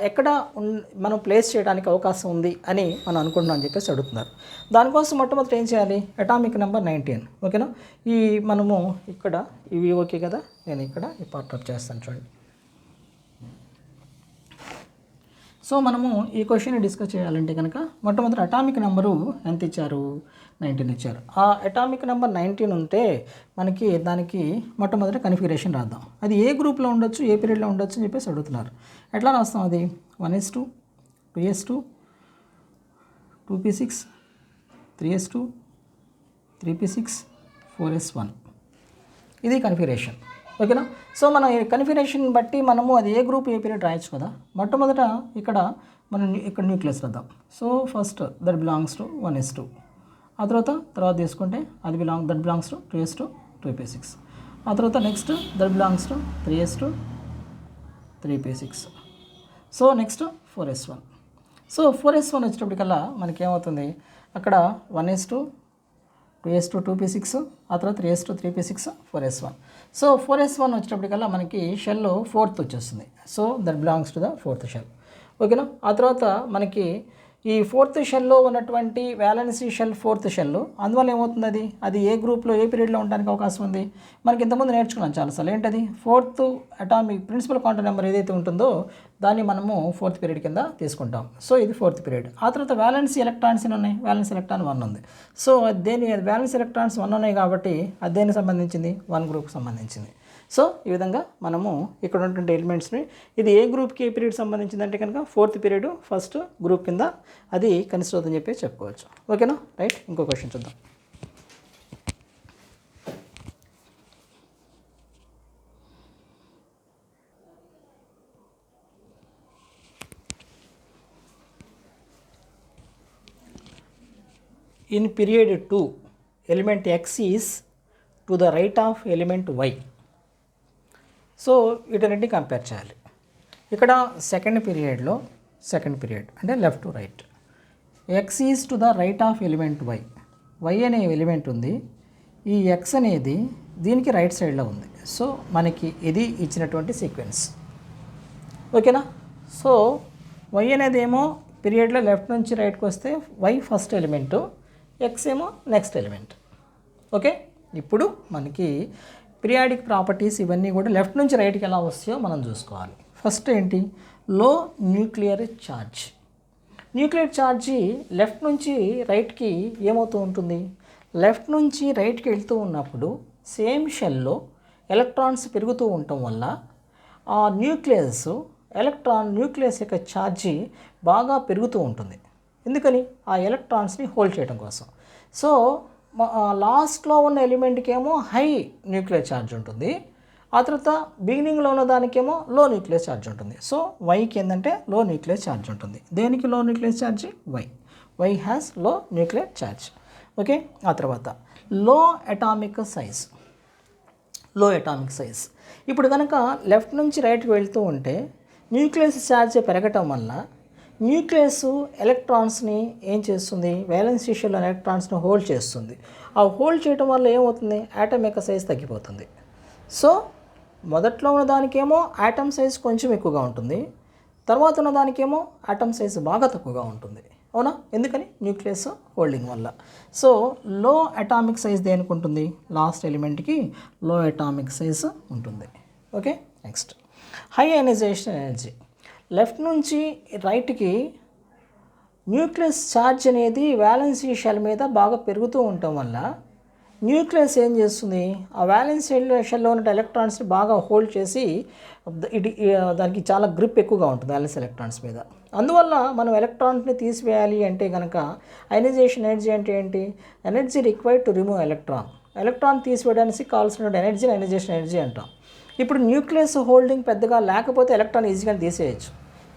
ఎక్కడ మనం ప్లేస్ చేయడానికి అవకాశం ఉంది అని మనం అనుకుంటున్నాం అని చెప్పేసి అడుగుతున్నారు. దానికోసం మొట్టమొదటి ఏం చేయాలి? Atomic number 19. ఓకేనా, ఈ మనము ఇక్కడ ఇవి ఓకే కదా, నేను ఇక్కడ ఈ పార్ట్ అప్ చేస్తాను చూడండి. సో మనము ఈ క్వశ్చన్ని డిస్కస్ చేయాలంటే కనుక మొట్టమొదటి అటామిక్ నెంబరు ఎంత ఇచ్చారు? 19 ఇచ్చారు. ఆ అటామిక్ నెంబర్ 19 ఉంటే మనకి దానికి మొట్టమొదటి కన్ఫిగరేషన్ రాద్దాం. అది ఏ గ్రూప్లో ఉండొచ్చు, ఏ పీరియడ్లో ఉండొచ్చు అని చెప్పేసి అడుగుతున్నారు. ఎట్లా రాస్తాం? అది 1s2, 2s2, 2p6, 3s2, 3p6, 4s1. ఇది కన్ఫిగరేషన్. ఓకేనా, సో మన కన్ఫిగరేషన్ బట్టి మనము అది ఏ గ్రూప్, ఏ పీరియడ్ రాయొచ్చు కదా. మొట్టమొదట ఇక్కడ మనం ఇక్కడ న్యూక్లియస్ రాద్దాం. So first that belongs to 1s2. ఆ తర్వాత తీసుకుంటే అది that belongs to 2s2, 2p6. ఆ తర్వాత next that belongs to 3s2, 3p6. So next 4s1. So 4s1 వచ్చేటప్పటికల్లా మనకేమవుతుంది? అక్కడ 1s2, 2s2, 2p6, ఆ తర్వాత 3s2, 3p6, 4s1. So 4s1 వచ్చేటప్పటికల్లా మనకి షెల్ 4th వచ్చేస్తుంది. So that belongs to the 4th shell. ఓకేనా, ఆ తర్వాత మనకి ఈ ఫోర్త్ షెల్లో ఉన్నటువంటి వ్యాలెన్సీ షెల్ ఫోర్త్ షెల్, అందువల్ల ఏమవుతుంది, అది ఏ గ్రూప్లో ఏ పీరియడ్లో ఉండడానికి అవకాశం ఉంది. మనకి ఇంతకుముందు నేర్చుకున్నాం చాలాసార్లు. ఏంటది, fourth atomic principal quantum number ఏదైతే ఉంటుందో దాన్ని మనము ఫోర్త్ పీరియడ్ కింద తీసుకుంటాం. సో ఇది ఫోర్త్ పీరియడ్. ఆ తర్వాత వ్యాలెన్సీ ఎలక్ట్రాన్స్ ఉన్నాయి, వ్యాలెన్సీ ఎలక్ట్రాన్ 1 ఉంది. సో వ్యాలెన్సీ ఎలక్ట్రాన్స్ 1 ఉన్నాయి కాబట్టి అది దేనికి సంబంధించింది, 1 గ్రూప్కి సంబంధించింది. సో ఈ విధంగా మనము ఇక్కడ ఉన్నటువంటి ఎలిమెంట్స్ని, ఇది ఏ గ్రూప్కి ఏ పీరియడ్ సంబంధించిందంటే కనుక ఫోర్త్ పీరియడ్ ఫస్ట్ గ్రూప్ కింద అది కన్సిడర్ అవుతుందని చెప్పి చెప్పుకోవచ్చు. ఓకేనా, రైట్. ఇంకో క్వశ్చన్ చూద్దాం. In period 2, element X is to the right of element Y. So వీటన్నిటిని కంపేర్ చేయాలి. ఇక్కడ సెకండ్ పీరియడ్ అంటే left to right, X is to the right of element Y. Y అనే ఎలిమెంట్ ఉంది, ఈ ఎక్స్ అనేది దీనికి రైట్ సైడ్లో ఉంది. సో మనకి ఇది ఇచ్చినటువంటి సీక్వెన్స్. ఓకేనా. సో వై అనేది ఏమో పీరియడ్లో లెఫ్ట్ నుంచి రైట్కి వస్తే వై ఫస్ట్ ఎలిమెంటు, ఎక్స్ ఏమో నెక్స్ట్ ఎలిమెంట్. ఓకే, ఇప్పుడు మనకి పీరియాడిక్ ప్రాపర్టీస్ ఇవన్నీ కూడా లెఫ్ట్ నుంచి రైట్కి ఎలా వస్తాయో మనం చూసుకోవాలి. ఫస్ట్ ఏంటి, లో nuclear charge. Nuclear charge left నుంచి రైట్కి ఏమవుతూ ఉంటుంది, లెఫ్ట్ నుంచి రైట్కి వెళ్తూ ఉన్నప్పుడు సేమ్ షెల్లో ఎలక్ట్రాన్స్ పెరుగుతూ ఉండటం వల్ల ఆ న్యూక్లియస్ యొక్క ఛార్జీ బాగా పెరుగుతూ ఉంటుంది. ఎందుకని, ఆ ఎలక్ట్రాన్స్ని హోల్డ్ చేయడం కోసం. సో లాస్ట్లో ఉన్న ఎలిమెంట్కి ఏమో హై న్యూక్లియర్ ఛార్జ్ ఉంటుంది, ఆ తర్వాత బిగినింగ్లో ఉన్న దానికేమో లో న్యూక్లియర్ ఛార్జ్ ఉంటుంది. సో వైకి ఏంటంటే లో న్యూక్లియర్ ఛార్జ్ ఉంటుంది. దేనికి low nuclear charge, Y has low nuclear charge. Okay, ఆ తర్వాత లో అటామిక్ సైజ్. ఇప్పుడు కనుక లెఫ్ట్ నుంచి రైట్కి వెళ్తూ ఉంటే న్యూక్లియస్ ఛార్జ్ పెరగటం వల్ల న్యూక్లియస్ ఎలక్ట్రాన్స్ని ఏం చేస్తుంది, వ్యాలెన్సీ షెల్ ఎలక్ట్రాన్స్ని హోల్డ్ చేస్తుంది. ఆ హోల్డ్ చేయడం వల్ల ఏమవుతుంది, యాటమ్ యొక్క సైజ్ తగ్గిపోతుంది. సో మొదట్లో ఉన్న దానికేమో యాటమ్ సైజ్ కొంచెం ఎక్కువగా ఉంటుంది, తర్వాత ఉన్న దానికేమో యాటమ్ సైజ్ బాగా తక్కువగా ఉంటుంది. అవునా, ఎందుకని, న్యూక్లియస్ హోల్డింగ్ వల్ల. సో లో అటామిక్ సైజ్ దేనికి ఉంటుంది, లాస్ట్ ఎలిమెంట్కి లో అటామిక్ సైజ్ ఉంటుంది. Okay, next high ionisation energy. Left నుంచి రైట్కి న్యూక్లియస్ ఛార్జ్ అనేది వ్యాలెన్సీ షెల్ మీద బాగా పెరుగుతూ ఉండటం వల్ల న్యూక్లియస్ ఏం చేస్తుంది, ఆ వ్యాలెన్సీ షెల్లో ఉన్న ఎలక్ట్రాన్స్ని బాగా హోల్డ్ చేసి దానికి చాలా గ్రిప్ ఎక్కువగా ఉంటుంది వ్యాలెన్స్ ఎలక్ట్రాన్స్ మీద. అందువల్ల మనం ఎలక్ట్రాన్స్ని తీసివేయాలి అంటే కనుక అయనైజేషన్ ఎనర్జీ అంటే ఏంటి, energy required to remove electron తీసివేయడానికి కావాల్సిన ఎనర్జీని అయనైజేషన్ ఎనర్జీ అంటాం. ఇప్పుడు న్యూక్లియస్ హోల్డింగ్ పెద్దగా లేకపోతే ఎలక్ట్రాన్ ఈజీగా తీసేయచ్చు,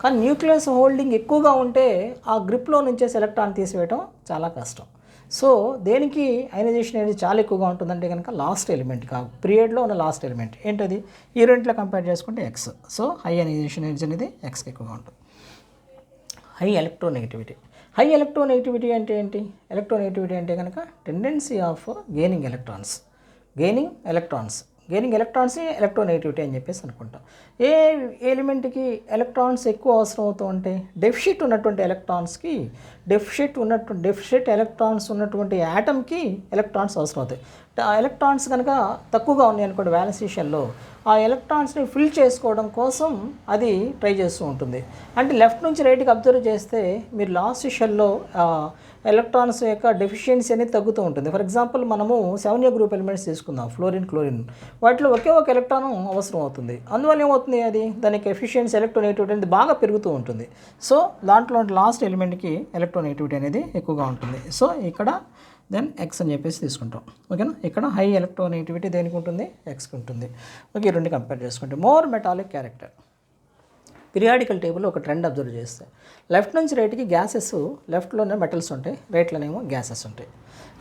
కానీ న్యూక్లియస్ హోల్డింగ్ ఎక్కువగా ఉంటే ఆ గ్రిప్లో నుంచి ఎలక్ట్రాన్ తీసివేయడం చాలా కష్టం. సో దేనికి అయనైజేషన్ ఎనర్జీ చాలా ఎక్కువగా ఉంటుందంటే కనుక లాస్ట్ ఎలిమెంట్ పీరియడ్లో ఉన్న లాస్ట్ ఎలిమెంట్ ఏంటది, ఈ రెంట్లో కంపేర్ చేసుకుంటే X. So high ionisation energy అనేది ఎక్స్కి ఎక్కువగా ఉంటుంది. హై ఎలక్ట్రోనెగటివిటీ అంటే ఏంటి, ఎలక్ట్రోనెగటివిటీ అంటే కనుక tendency of gaining electrons electronegativity అని చెప్పేసి అనుకుంటాం. ఏ ఎలిమెంట్కి ఎలక్ట్రాన్స్ ఎక్కువ అవసరం అవుతూ ఉంటే డెఫిషిట్ ఎలక్ట్రాన్స్ ఉన్నటువంటి యాటమ్కి ఎలక్ట్రాన్స్ అవసరం అవుతాయి. ఎలక్ట్రాన్స్ కనుక తక్కువగా ఉన్నాయి అనుకోండి వ్యాలెన్సీ షెల్లో, ఆ ఎలక్ట్రాన్స్ని ఫిల్ చేసుకోవడం కోసం అది ట్రై చేస్తూ ఉంటుంది. అంటే లెఫ్ట్ నుంచి రైట్కి అబ్జర్వ్ చేస్తే మీరు లాస్ట్ షెల్లో ఎలక్ట్రాన్స్ యొక్క డెఫిషియన్సీ అనేది తగ్గుతూ ఉంటుంది. ఫర్ ఎగ్జాంపుల్ మనము 7A గ్రూప్ ఎలిమెంట్స్ తీసుకుందాం, ఫ్లోరిన్, క్లోరిన్, వాటిలో ఒకే ఒక ఎలక్ట్రాన్ అవసరం అవుతుంది. అందువల్ల ఏమవుతుంది, దానికి ఎఫిషియన్సీ ఎలక్ట్రోనెగటివిటీ అనేది బాగా పెరుగుతూ ఉంటుంది. సో దాంట్లో లాస్ట్ ఎలిమెంట్కి ఎలక్ట్రోనెగటివిటీ అనేది ఎక్కువగా ఉంటుంది. సో ఇక్కడ దెన్ ఎక్స్ అని చెప్పేసి తీసుకుంటాం. ఓకేనా, ఇక్కడ హై ఎలక్ట్రోనెగటివిటీ దేనికి ఉంటుంది, ఎక్స్కి ఉంటుంది. ఓకే, ఈ రెండు కంపేర్ చేసుకుంటే మోర్ మెటాలిక్ క్యారెక్టర్. పీరియాడికల్ టేబుల్లో ఒక ట్రెండ్ అబ్జర్వ్ చేస్తే లెఫ్ట్ నుంచి రైట్కి గ్యాసెస్, లెఫ్ట్లోనే మెటల్స్ ఉంటాయి, రైట్లోనేమో గ్యాసెస్ ఉంటాయి.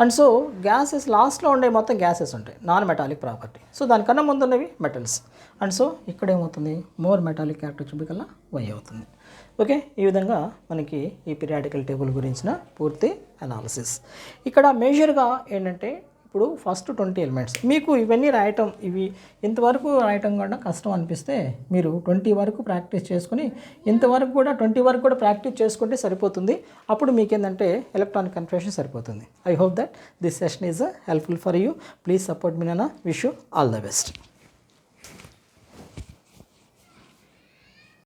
అండ్ సో గ్యాసెస్ లాస్ట్లో ఉండే మొత్తం గ్యాసెస్ ఉంటాయి, నాన్ మెటాలిక్ ప్రాపర్టీ. సో దానికన్నా ముందు ఉన్నవి మెటల్స్. అండ్ సో ఇక్కడ ఏమవుతుంది, మోర్ మెటాలిక్ క్యారెక్టర్ చూపికల్లా వై అవుతుంది. ఓకే, ఈ విధంగా మనకి ఈ పీరియాడికల్ టేబుల్ గురించిన పూర్తి అనాలిసిస్. ఇక్కడ మేజర్గా ఏంటంటే ఇప్పుడు ఫస్ట్ 20 ఎలిమెంట్స్ మీకు ఇవన్నీ రాయటం, ఇవి ఇంతవరకు రాయటం కూడా కష్టం అనిపిస్తే మీరు 20 వరకు ప్రాక్టీస్ చేసుకుని ఇంతవరకు కూడా 20 వరకు కూడా ప్రాక్టీస్ చేసుకుంటే సరిపోతుంది. అప్పుడు మీకేంటంటే ఎలక్ట్రానిక్ కన్ఫర్మేషన్ సరిపోతుంది. I hope that this session is helpful for you. Please support మీ నాన్న. Wish you all the best.